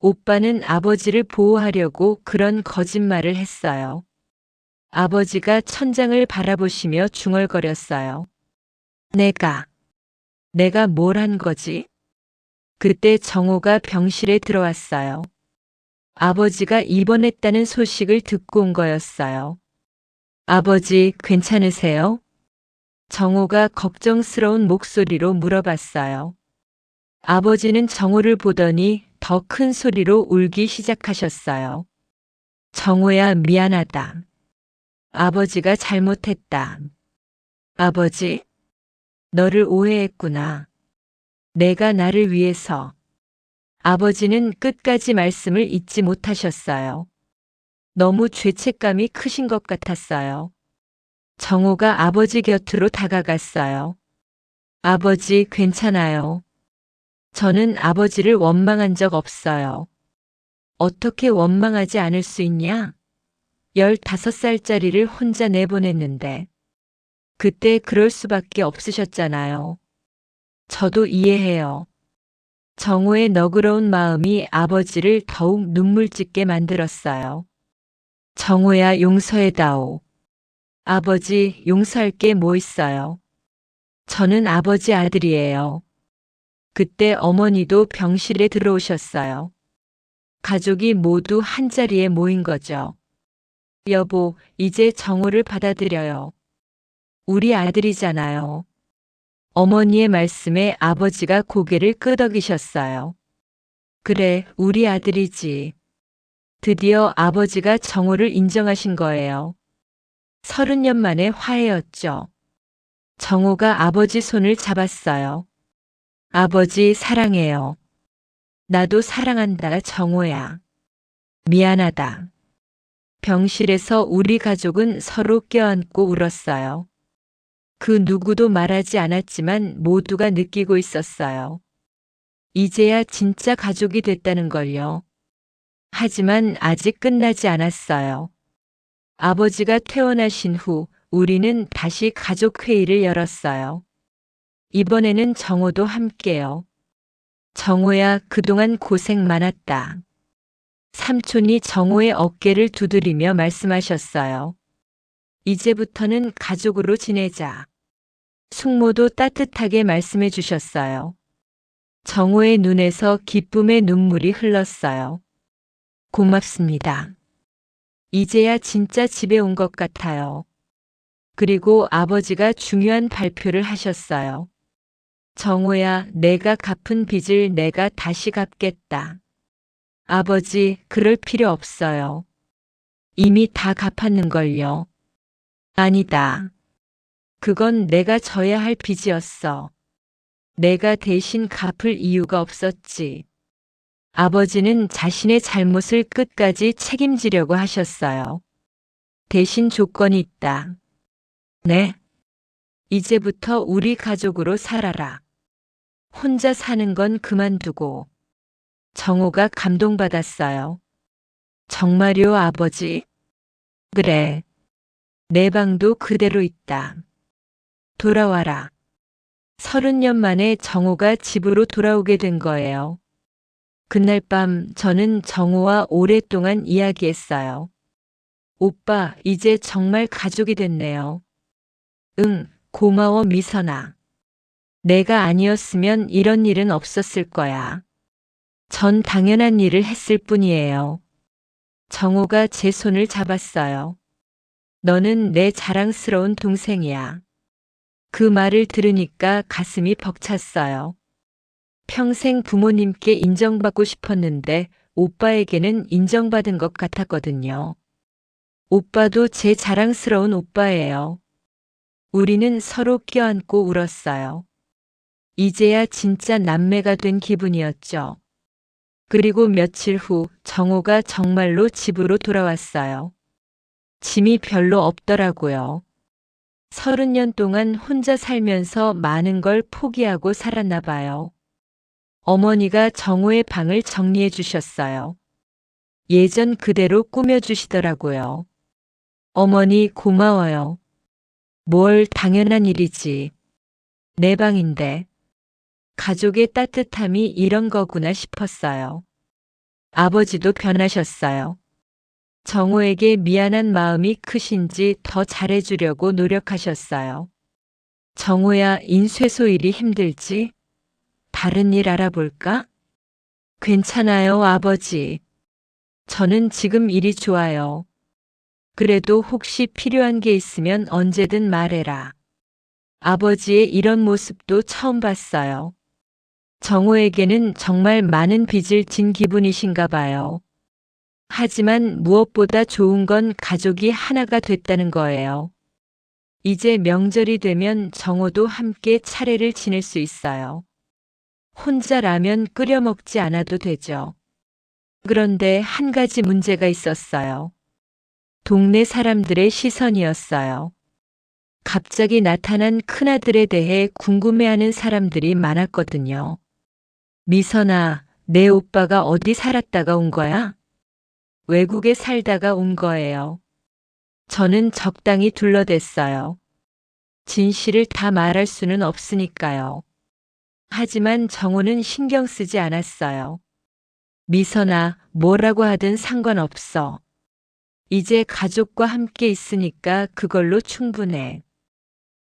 오빠는 아버지를 보호하려고 그런 거짓말을 했어요. 아버지가 천장을 바라보시며 중얼거렸어요. 내가 뭘 한 거지? 그때 정호가 병실에 들어왔어요. 아버지가 입원했다는 소식을 듣고 온 거였어요. 아버지, 괜찮으세요? 정호가 걱정스러운 목소리로 물어봤어요. 아버지는 정호를 보더니 더 큰 소리로 울기 시작하셨어요. 정호야, 미안하다. 아버지가 잘못했다. 아버지, 너를 오해했구나. 내가 나를 위해서. 아버지는 끝까지 말씀을 잊지 못하셨어요. 너무 죄책감이 크신 것 같았어요. 정호가 아버지 곁으로 다가갔어요. 아버지, 괜찮아요. 저는 아버지를 원망한 적 없어요. 어떻게 원망하지 않을 수 있냐? 15살짜리를 혼자 내보냈는데. 그때 그럴 수밖에 없으셨잖아요. 저도 이해해요. 정호의 너그러운 마음이 아버지를 더욱 눈물 짓게 만들었어요. 정호야, 용서해다오. 아버지, 용서할 게 뭐 있어요? 저는 아버지 아들이에요. 그때 어머니도 병실에 들어오셨어요. 가족이 모두 한자리에 모인 거죠. 여보, 이제 정호를 받아들여요. 우리 아들이잖아요. 어머니의 말씀에 아버지가 고개를 끄덕이셨어요. 그래, 우리 아들이지. 드디어 아버지가 정호를 인정하신 거예요. 30년 만에 화해였죠. 정호가 아버지 손을 잡았어요. 아버지 사랑해요. 나도 사랑한다, 정호야. 미안하다. 병실에서 우리 가족은 서로 껴안고 울었어요. 그 누구도 말하지 않았지만 모두가 느끼고 있었어요. 이제야 진짜 가족이 됐다는 걸요. 하지만 아직 끝나지 않았어요. 아버지가 퇴원하신 후 우리는 다시 가족회의를 열었어요. 이번에는 정호도 함께요. 정호야, 그동안 고생 많았다. 삼촌이 정호의 어깨를 두드리며 말씀하셨어요. 이제부터는 가족으로 지내자. 숙모도 따뜻하게 말씀해 주셨어요. 정호의 눈에서 기쁨의 눈물이 흘렀어요. 고맙습니다. 이제야 진짜 집에 온 것 같아요. 그리고 아버지가 중요한 발표를 하셨어요. 정호야, 내가 갚은 빚을 내가 다시 갚겠다. 아버지, 그럴 필요 없어요. 이미 다 갚았는걸요. 아니다. 그건 내가 져야 할 빚이었어. 내가 대신 갚을 이유가 없었지. 아버지는 자신의 잘못을 끝까지 책임지려고 하셨어요. 대신 조건이 있다. 네. 이제부터 우리 가족으로 살아라. 혼자 사는 건 그만두고. 정호가 감동받았어요. 정말요, 아버지? 그래. 내 방도 그대로 있다. 돌아와라. 30년 만에 정호가 집으로 돌아오게 된 거예요. 그날 밤 저는 정호와 오랫동안 이야기했어요. 오빠, 이제 정말 가족이 됐네요. 응, 고마워, 미선아. 내가 아니었으면 이런 일은 없었을 거야. 전 당연한 일을 했을 뿐이에요. 정호가 제 손을 잡았어요. 너는 내 자랑스러운 동생이야. 그 말을 들으니까 가슴이 벅찼어요. 평생 부모님께 인정받고 싶었는데 오빠에게는 인정받은 것 같았거든요. 오빠도 제 자랑스러운 오빠예요. 우리는 서로 껴안고 울었어요. 이제야 진짜 남매가 된 기분이었죠. 그리고 며칠 후 정호가 정말로 집으로 돌아왔어요. 짐이 별로 없더라고요. 30년 동안 혼자 살면서 많은 걸 포기하고 살았나 봐요. 어머니가 정호의 방을 정리해 주셨어요. 예전 그대로 꾸며주시더라고요. 어머니 고마워요. 뭘 당연한 일이지. 내 방인데. 가족의 따뜻함이 이런 거구나 싶었어요. 아버지도 변하셨어요. 정호에게 미안한 마음이 크신지 더 잘해주려고 노력하셨어요. 정호야, 인쇄소 일이 힘들지? 다른 일 알아볼까? 괜찮아요, 아버지. 저는 지금 일이 좋아요. 그래도 혹시 필요한 게 있으면 언제든 말해라. 아버지의 이런 모습도 처음 봤어요. 정호에게는 정말 많은 빚을 진 기분이신가 봐요. 하지만 무엇보다 좋은 건 가족이 하나가 됐다는 거예요. 이제 명절이 되면 정호도 함께 차례를 지낼 수 있어요. 혼자 라면 끓여 먹지 않아도 되죠. 그런데 한 가지 문제가 있었어요. 동네 사람들의 시선이었어요. 갑자기 나타난 큰아들에 대해 궁금해하는 사람들이 많았거든요. 미선아, 내 오빠가 어디 살았다가 온 거야? 외국에 살다가 온 거예요. 저는 적당히 둘러댔어요. 진실을 다 말할 수는 없으니까요. 하지만 정호는 신경 쓰지 않았어요. 미선아, 뭐라고 하든 상관없어. 이제 가족과 함께 있으니까 그걸로 충분해.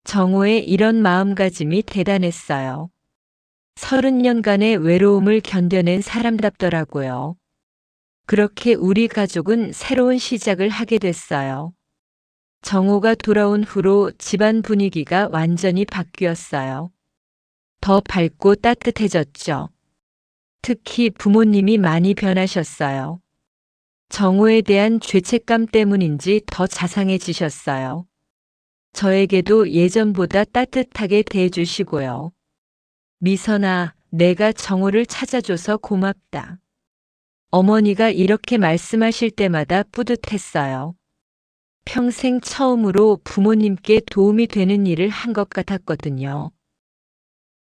정호의 이런 마음가짐이 대단했어요. 30년간의 외로움을 견뎌낸 사람답더라고요. 그렇게 우리 가족은 새로운 시작을 하게 됐어요. 정호가 돌아온 후로 집안 분위기가 완전히 바뀌었어요. 더 밝고 따뜻해졌죠. 특히 부모님이 많이 변하셨어요. 정호에 대한 죄책감 때문인지 더 자상해지셨어요. 저에게도 예전보다 따뜻하게 대해주시고요. 미선아, 내가 정호를 찾아줘서 고맙다. 어머니가 이렇게 말씀하실 때마다 뿌듯했어요. 평생 처음으로 부모님께 도움이 되는 일을 한 것 같았거든요.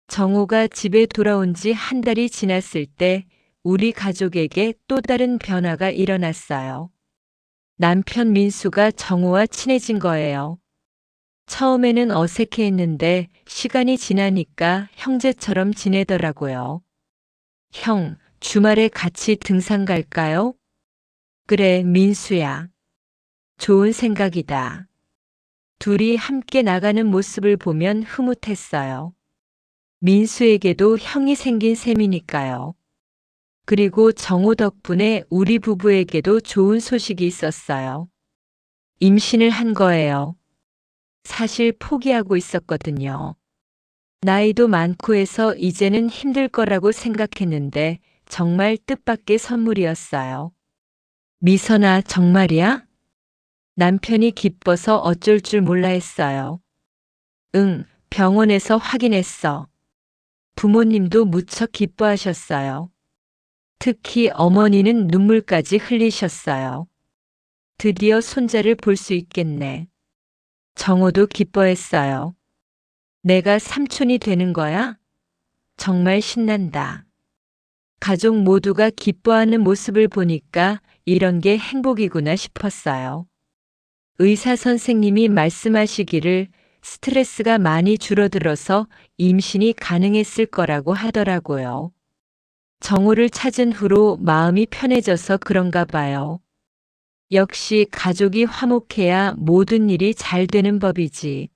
정호가 집에 돌아온 지 한 달이 지났을 때 우리 가족에게 또 다른 변화가 일어났어요. 남편 민수가 정호와 친해진 거예요. 처음에는 어색해했는데 시간이 지나니까 형제처럼 지내더라고요. 형, 주말에 같이 등산 갈까요? 그래, 민수야. 좋은 생각이다. 둘이 함께 나가는 모습을 보면 흐뭇했어요. 민수에게도 형이 생긴 셈이니까요. 그리고 정호 덕분에 우리 부부에게도 좋은 소식이 있었어요. 임신을 한 거예요. 사실 포기하고 있었거든요. 나이도 많고 해서 이제는 힘들 거라고 생각했는데 정말 뜻밖의 선물이었어요. 미선아, 정말이야? 남편이 기뻐서 어쩔 줄 몰라 했어요. 응, 병원에서 확인했어. 부모님도 무척 기뻐하셨어요. 특히 어머니는 눈물까지 흘리셨어요. 드디어 손자를 볼 수 있겠네. 정호도 기뻐했어요. 내가 삼촌이 되는 거야? 정말 신난다. 가족 모두가 기뻐하는 모습을 보니까 이런 게 행복이구나 싶었어요. 의사 선생님이 말씀하시기를 스트레스가 많이 줄어들어서 임신이 가능했을 거라고 하더라고요. 정호를 찾은 후로 마음이 편해져서 그런가 봐요. 역시 가족이 화목해야 모든 일이 잘 되는 법이지.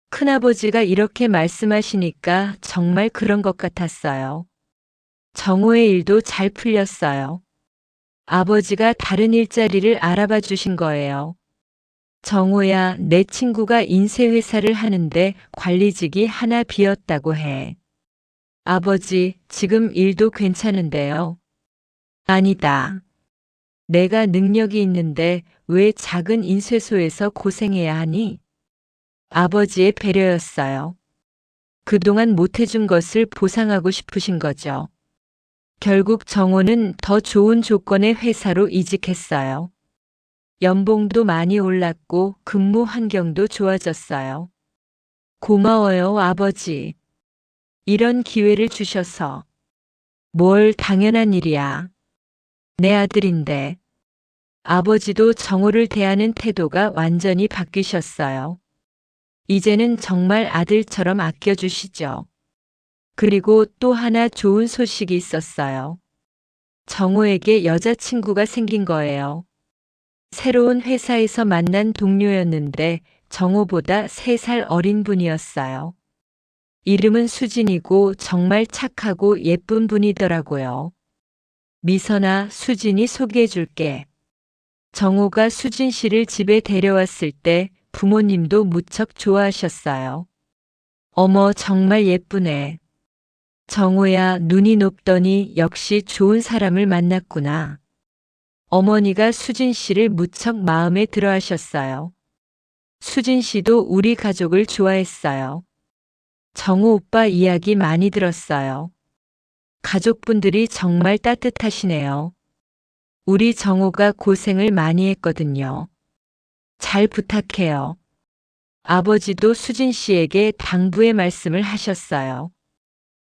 큰아버지가 이렇게 말씀하시니까 정말 그런 것 같았어요. 정호의 일도 잘 풀렸어요. 아버지가 다른 일자리를 알아봐 주신 거예요. 정호야, 내 친구가 인쇄회사를 하는데 관리직이 하나 비었다고 해. 아버지, 지금 일도 괜찮은데요. 아니다. 내가 능력이 있는데 왜 작은 인쇄소에서 고생해야 하니? 아버지의 배려였어요. 그동안 못해준 것을 보상하고 싶으신 거죠. 결국 정호는 더 좋은 조건의 회사로 이직했어요. 연봉도 많이 올랐고 근무 환경도 좋아졌어요. 고마워요, 아버지. 이런 기회를 주셔서. 뭘 당연한 일이야. 내 아들인데. 아버지도 정호를 대하는 태도가 완전히 바뀌셨어요. 이제는 정말 아들처럼 아껴주시죠. 그리고 또 하나 좋은 소식이 있었어요. 정호에게 여자친구가 생긴 거예요. 새로운 회사에서 만난 동료였는데 정호보다 3살 어린 분이었어요. 이름은 수진이고 정말 착하고 예쁜 분이더라고요. 미선아, 수진이 소개해 줄게. 정호가 수진 씨를 집에 데려왔을 때 부모님도 무척 좋아하셨어요. 어머, 정말 예쁘네. 정호야, 눈이 높더니 역시 좋은 사람을 만났구나. 어머니가 수진 씨를 무척 마음에 들어 하셨어요. 수진 씨도 우리 가족을 좋아했어요. 정호 오빠 이야기 많이 들었어요. 가족분들이 정말 따뜻하시네요. 우리 정호가 고생을 많이 했거든요. 잘 부탁해요. 아버지도 수진 씨에게 당부의 말씀을 하셨어요.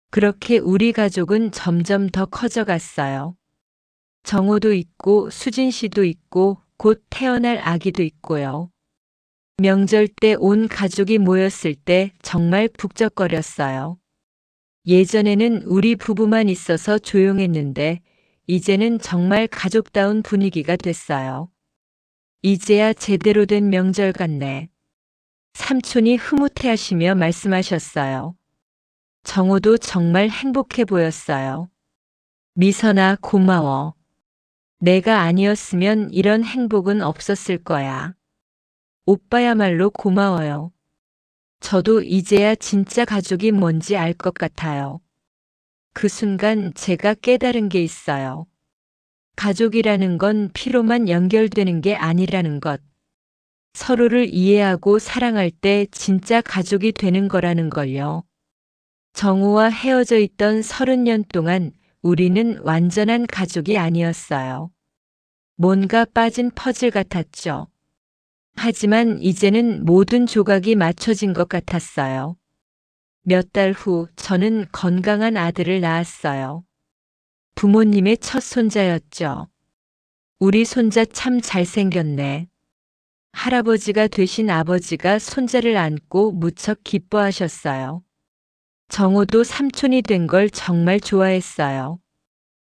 그렇게 우리 가족은 점점 더 커져갔어요. 정호도 있고 수진 씨도 있고 곧 태어날 아기도 있고요. 명절 때 온 가족이 모였을 때 정말 북적거렸어요. 예전에는 우리 부부만 있어서 조용했는데 이제는 정말 가족다운 분위기가 됐어요. 이제야 제대로 된 명절 같네. 삼촌이 흐뭇해하시며 말씀하셨어요. 정호도 정말 행복해 보였어요. 미선아, 고마워. 내가 아니었으면 이런 행복은 없었을 거야. 오빠야말로 고마워요. 저도 이제야 진짜 가족이 뭔지 알 것 같아요. 그 순간 제가 깨달은 게 있어요. 가족이라는 건 피로만 연결되는 게 아니라는 것. 서로를 이해하고 사랑할 때 진짜 가족이 되는 거라는 걸요. 정우와 헤어져 있던 30년 동안 우리는 완전한 가족이 아니었어요. 뭔가 빠진 퍼즐 같았죠. 하지만 이제는 모든 조각이 맞춰진 것 같았어요. 몇 달 후 저는 건강한 아들을 낳았어요. 부모님의 첫 손자였죠. 우리 손자 참 잘생겼네. 할아버지가 되신 아버지가 손자를 안고 무척 기뻐하셨어요. 정우도 삼촌이 된 걸 정말 좋아했어요.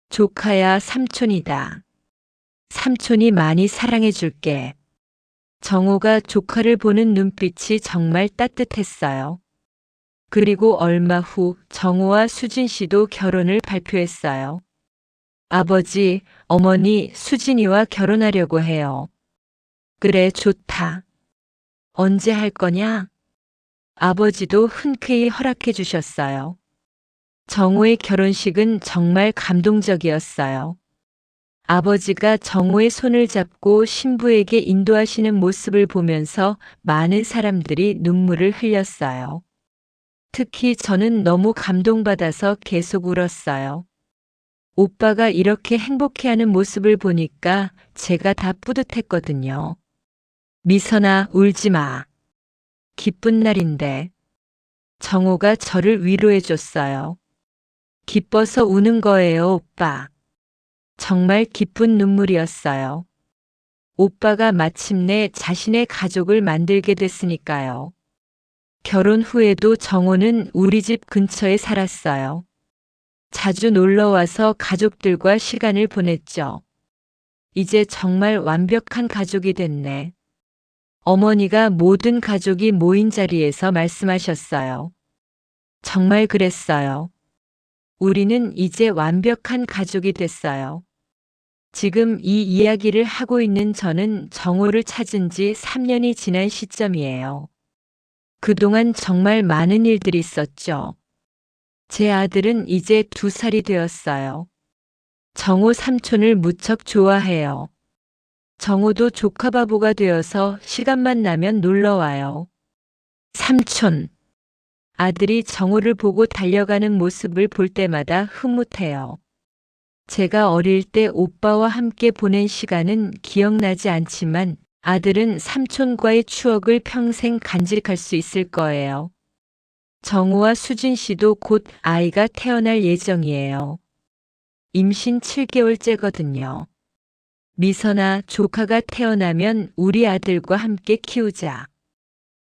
조카야, 삼촌이다. 삼촌이 많이 사랑해 줄게. 정우가 조카를 보는 눈빛이 정말 따뜻했어요. 그리고 얼마 후 정우와 수진 씨도 결혼을 발표했어요. 아버지, 어머니 수진이와 결혼하려고 해요. 그래, 좋다. 언제 할 거냐? 아버지도 흔쾌히 허락해 주셨어요. 정우의 결혼식은 정말 감동적이었어요. 아버지가 정우의 손을 잡고 신부에게 인도하시는 모습을 보면서 많은 사람들이 눈물을 흘렸어요. 특히 저는 너무 감동받아서 계속 울었어요. 오빠가 이렇게 행복해하는 모습을 보니까 제가 다 뿌듯했거든요. 미선아, 울지 마. 기쁜 날인데. 정우가 저를 위로해 줬어요. 기뻐서 우는 거예요, 오빠. 정말 기쁜 눈물이었어요. 오빠가 마침내 자신의 가족을 만들게 됐으니까요. 결혼 후에도 정호는 우리 집 근처에 살았어요. 자주 놀러와서 가족들과 시간을 보냈죠. 이제 정말 완벽한 가족이 됐네. 어머니가 모든 가족이 모인 자리에서 말씀하셨어요. 정말 그랬어요. 우리는 이제 완벽한 가족이 됐어요. 지금 이 이야기를 하고 있는 저는 정호를 찾은 지 3년이 지난 시점이에요. 그동안 정말 많은 일들이 있었죠. 제 아들은 이제 2살이 되었어요. 정호 삼촌을 무척 좋아해요. 정호도 조카 바보가 되어서 시간만 나면 놀러와요. 삼촌. 아들이 정호를 보고 달려가는 모습을 볼 때마다 흐뭇해요. 제가 어릴 때 오빠와 함께 보낸 시간은 기억나지 않지만 아들은 삼촌과의 추억을 평생 간직할 수 있을 거예요. 정우와 수진 씨도 곧 아이가 태어날 예정이에요. 임신 7개월째거든요. 미선아, 조카가 태어나면 우리 아들과 함께 키우자.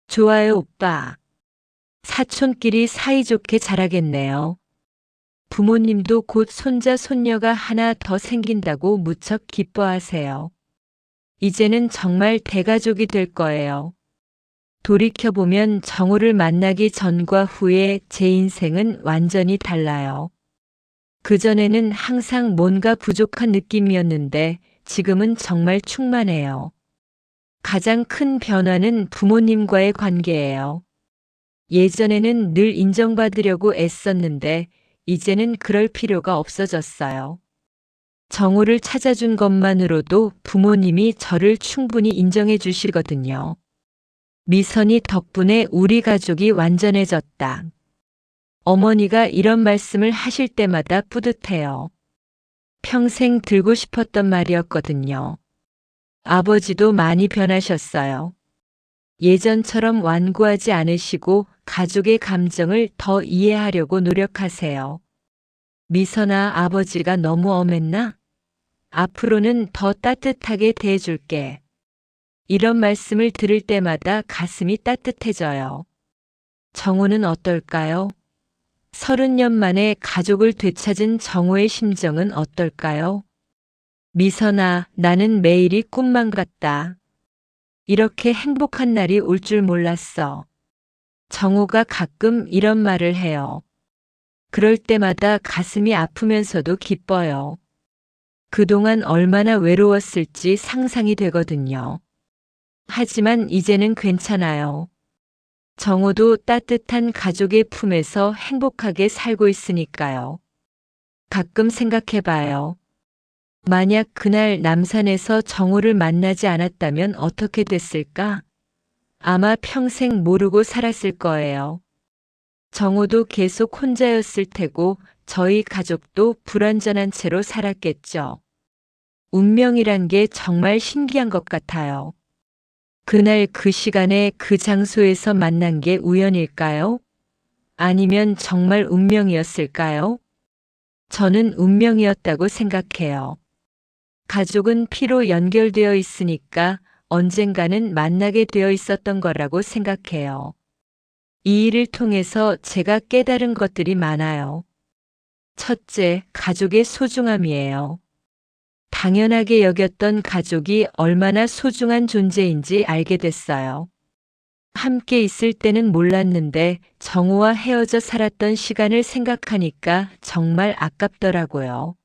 좋아요, 오빠. 사촌끼리 사이좋게 자라겠네요. 부모님도 곧 손자, 손녀가 하나 더 생긴다고 무척 기뻐하세요. 이제는 정말 대가족이 될 거예요. 돌이켜보면 정우를 만나기 전과 후에 제 인생은 완전히 달라요. 그전에는 항상 뭔가 부족한 느낌이었는데 지금은 정말 충만해요. 가장 큰 변화는 부모님과의 관계예요. 예전에는 늘 인정받으려고 애썼는데 이제는 그럴 필요가 없어졌어요. 정우를 찾아준 것만으로도 부모님이 저를 충분히 인정해 주시거든요. 미선이 덕분에 우리 가족이 완전해졌다. 어머니가 이런 말씀을 하실 때마다 뿌듯해요. 평생 들고 싶었던 말이었거든요. 아버지도 많이 변하셨어요. 예전처럼 완고하지 않으시고 가족의 감정을 더 이해하려고 노력하세요. 미선아, 아버지가 너무 엄했나? 앞으로는 더 따뜻하게 대해줄게. 이런 말씀을 들을 때마다 가슴이 따뜻해져요. 정우는 어떨까요? 30년 만에 가족을 되찾은 정우의 심정은 어떨까요? 미선아, 나는 매일이 꿈만 같다. 이렇게 행복한 날이 올 줄 몰랐어. 정우가 가끔 이런 말을 해요. 그럴 때마다 가슴이 아프면서도 기뻐요. 그동안 얼마나 외로웠을지 상상이 되거든요. 하지만 이제는 괜찮아요. 정우도 따뜻한 가족의 품에서 행복하게 살고 있으니까요. 가끔 생각해봐요. 만약 그날 남산에서 정호를 만나지 않았다면 어떻게 됐을까? 아마 평생 모르고 살았을 거예요. 정호도 계속 혼자였을 테고 저희 가족도 불완전한 채로 살았겠죠. 운명이란 게 정말 신기한 것 같아요. 그날 그 시간에 그 장소에서 만난 게 우연일까요? 아니면 정말 운명이었을까요? 저는 운명이었다고 생각해요. 가족은 피로 연결되어 있으니까 언젠가는 만나게 되어 있었던 거라고 생각해요. 이 일을 통해서 제가 깨달은 것들이 많아요. 첫째, 가족의 소중함이에요. 당연하게 여겼던 가족이 얼마나 소중한 존재인지 알게 됐어요. 함께 있을 때는 몰랐는데 정우와 헤어져 살았던 시간을 생각하니까 정말 아깝더라고요.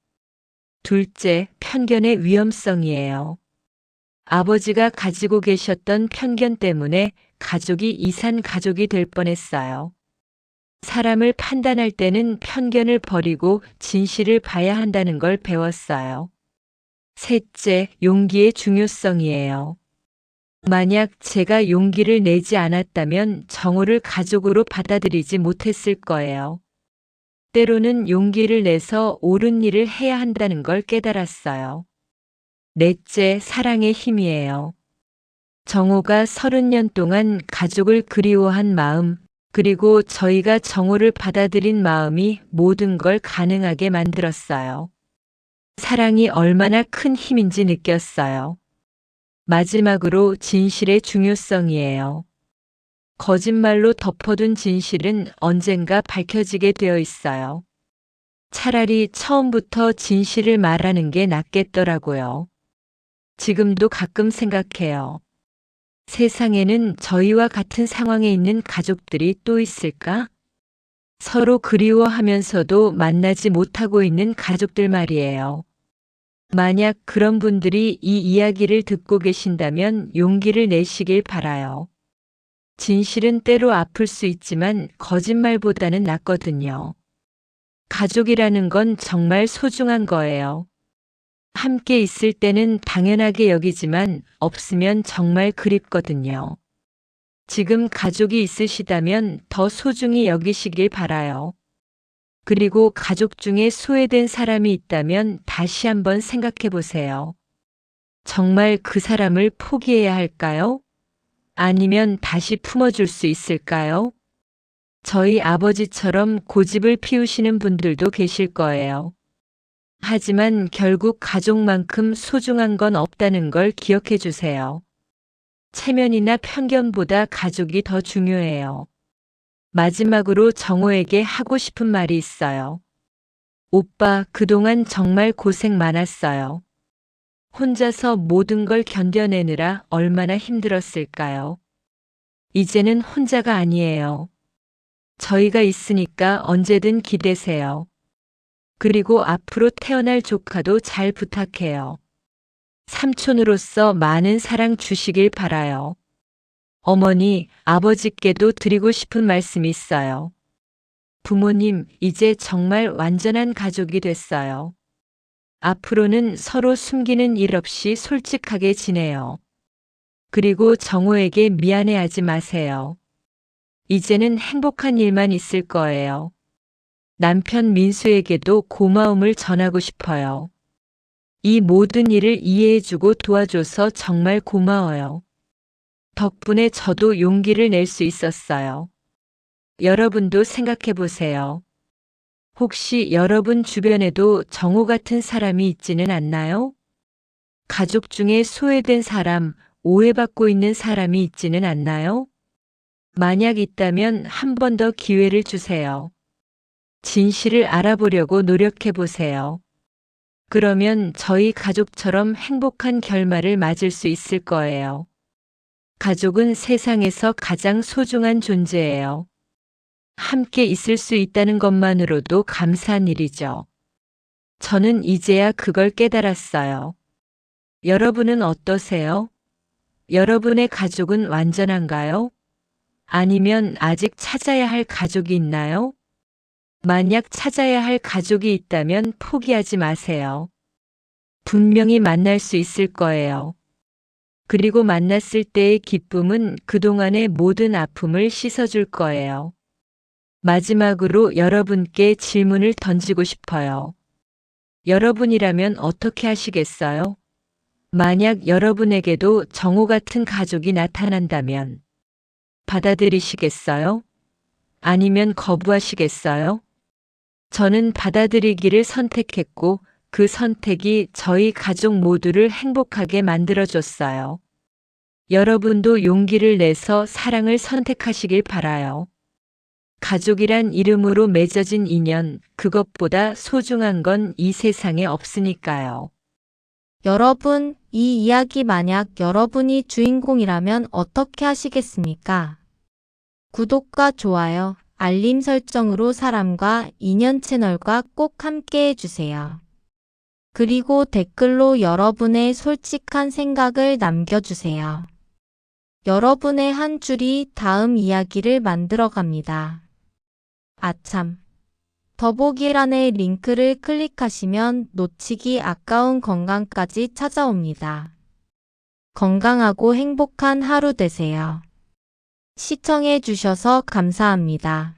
둘째, 편견의 위험성이에요. 아버지가 가지고 계셨던 편견 때문에 가족이 이산 가족이 될 뻔했어요. 사람을 판단할 때는 편견을 버리고 진실을 봐야 한다는 걸 배웠어요. 셋째, 용기의 중요성이에요. 만약 제가 용기를 내지 않았다면 정호를 가족으로 받아들이지 못했을 거예요. 때로는 용기를 내서 옳은 일을 해야 한다는 걸 깨달았어요. 넷째, 사랑의 힘이에요. 정호가 30년 동안 가족을 그리워한 마음, 그리고 저희가 정호를 받아들인 마음이 모든 걸 가능하게 만들었어요. 사랑이 얼마나 큰 힘인지 느꼈어요. 마지막으로 진실의 중요성이에요. 거짓말로 덮어둔 진실은 언젠가 밝혀지게 되어 있어요. 차라리 처음부터 진실을 말하는 게 낫겠더라고요. 지금도 가끔 생각해요. 세상에는 저희와 같은 상황에 있는 가족들이 또 있을까? 서로 그리워하면서도 만나지 못하고 있는 가족들 말이에요. 만약 그런 분들이 이 이야기를 듣고 계신다면 용기를 내시길 바라요. 진실은 때로 아플 수 있지만 거짓말보다는 낫거든요. 가족이라는 건 정말 소중한 거예요. 함께 있을 때는 당연하게 여기지만 없으면 정말 그립거든요. 지금 가족이 있으시다면 더 소중히 여기시길 바라요. 그리고 가족 중에 소외된 사람이 있다면 다시 한번 생각해 보세요. 정말 그 사람을 포기해야 할까요? 아니면 다시 품어줄 수 있을까요? 저희 아버지처럼 고집을 피우시는 분들도 계실 거예요. 하지만 결국 가족만큼 소중한 건 없다는 걸 기억해 주세요. 체면이나 편견보다 가족이 더 중요해요. 마지막으로 정호에게 하고 싶은 말이 있어요. 오빠, 그동안 정말 고생 많았어요. 혼자서 모든 걸 견뎌내느라 얼마나 힘들었을까요? 이제는 혼자가 아니에요. 저희가 있으니까 언제든 기대세요. 그리고 앞으로 태어날 조카도 잘 부탁해요. 삼촌으로서 많은 사랑 주시길 바라요. 어머니, 아버지께도 드리고 싶은 말씀이 있어요. 부모님, 이제 정말 완전한 가족이 됐어요. 앞으로는 서로 숨기는 일 없이 솔직하게 지내요. 그리고 정호에게 미안해하지 마세요. 이제는 행복한 일만 있을 거예요. 남편 민수에게도 고마움을 전하고 싶어요. 이 모든 일을 이해해주고 도와줘서 정말 고마워요. 덕분에 저도 용기를 낼 수 있었어요. 여러분도 생각해 보세요. 혹시 여러분 주변에도 정호 같은 사람이 있지는 않나요? 가족 중에 소외된 사람, 오해받고 있는 사람이 있지는 않나요? 만약 있다면 한 번 더 기회를 주세요. 진실을 알아보려고 노력해 보세요. 그러면 저희 가족처럼 행복한 결말을 맞을 수 있을 거예요. 가족은 세상에서 가장 소중한 존재예요. 함께 있을 수 있다는 것만으로도 감사한 일이죠. 저는 이제야 그걸 깨달았어요. 여러분은 어떠세요? 여러분의 가족은 완전한가요? 아니면 아직 찾아야 할 가족이 있나요? 만약 찾아야 할 가족이 있다면 포기하지 마세요. 분명히 만날 수 있을 거예요. 그리고 만났을 때의 기쁨은 그동안의 모든 아픔을 씻어줄 거예요. 마지막으로 여러분께 질문을 던지고 싶어요. 여러분이라면 어떻게 하시겠어요? 만약 여러분에게도 정오 같은 가족이 나타난다면 받아들이시겠어요? 아니면 거부하시겠어요? 저는 받아들이기를 선택했고 그 선택이 저희 가족 모두를 행복하게 만들어줬어요. 여러분도 용기를 내서 사랑을 선택하시길 바라요. 가족이란 이름으로 맺어진 인연, 그것보다 소중한 건 이 세상에 없으니까요. 여러분, 이 이야기 만약 여러분이 주인공이라면 어떻게 하시겠습니까? 구독과 좋아요, 알림 설정으로 사람과 인연 채널과 꼭 함께 해주세요. 그리고 댓글로 여러분의 솔직한 생각을 남겨주세요. 여러분의 한 줄이 다음 이야기를 만들어갑니다. 아참. 더보기란의 링크를 클릭하시면 놓치기 아까운 건강까지 찾아옵니다. 건강하고 행복한 하루 되세요. 시청해 주셔서 감사합니다.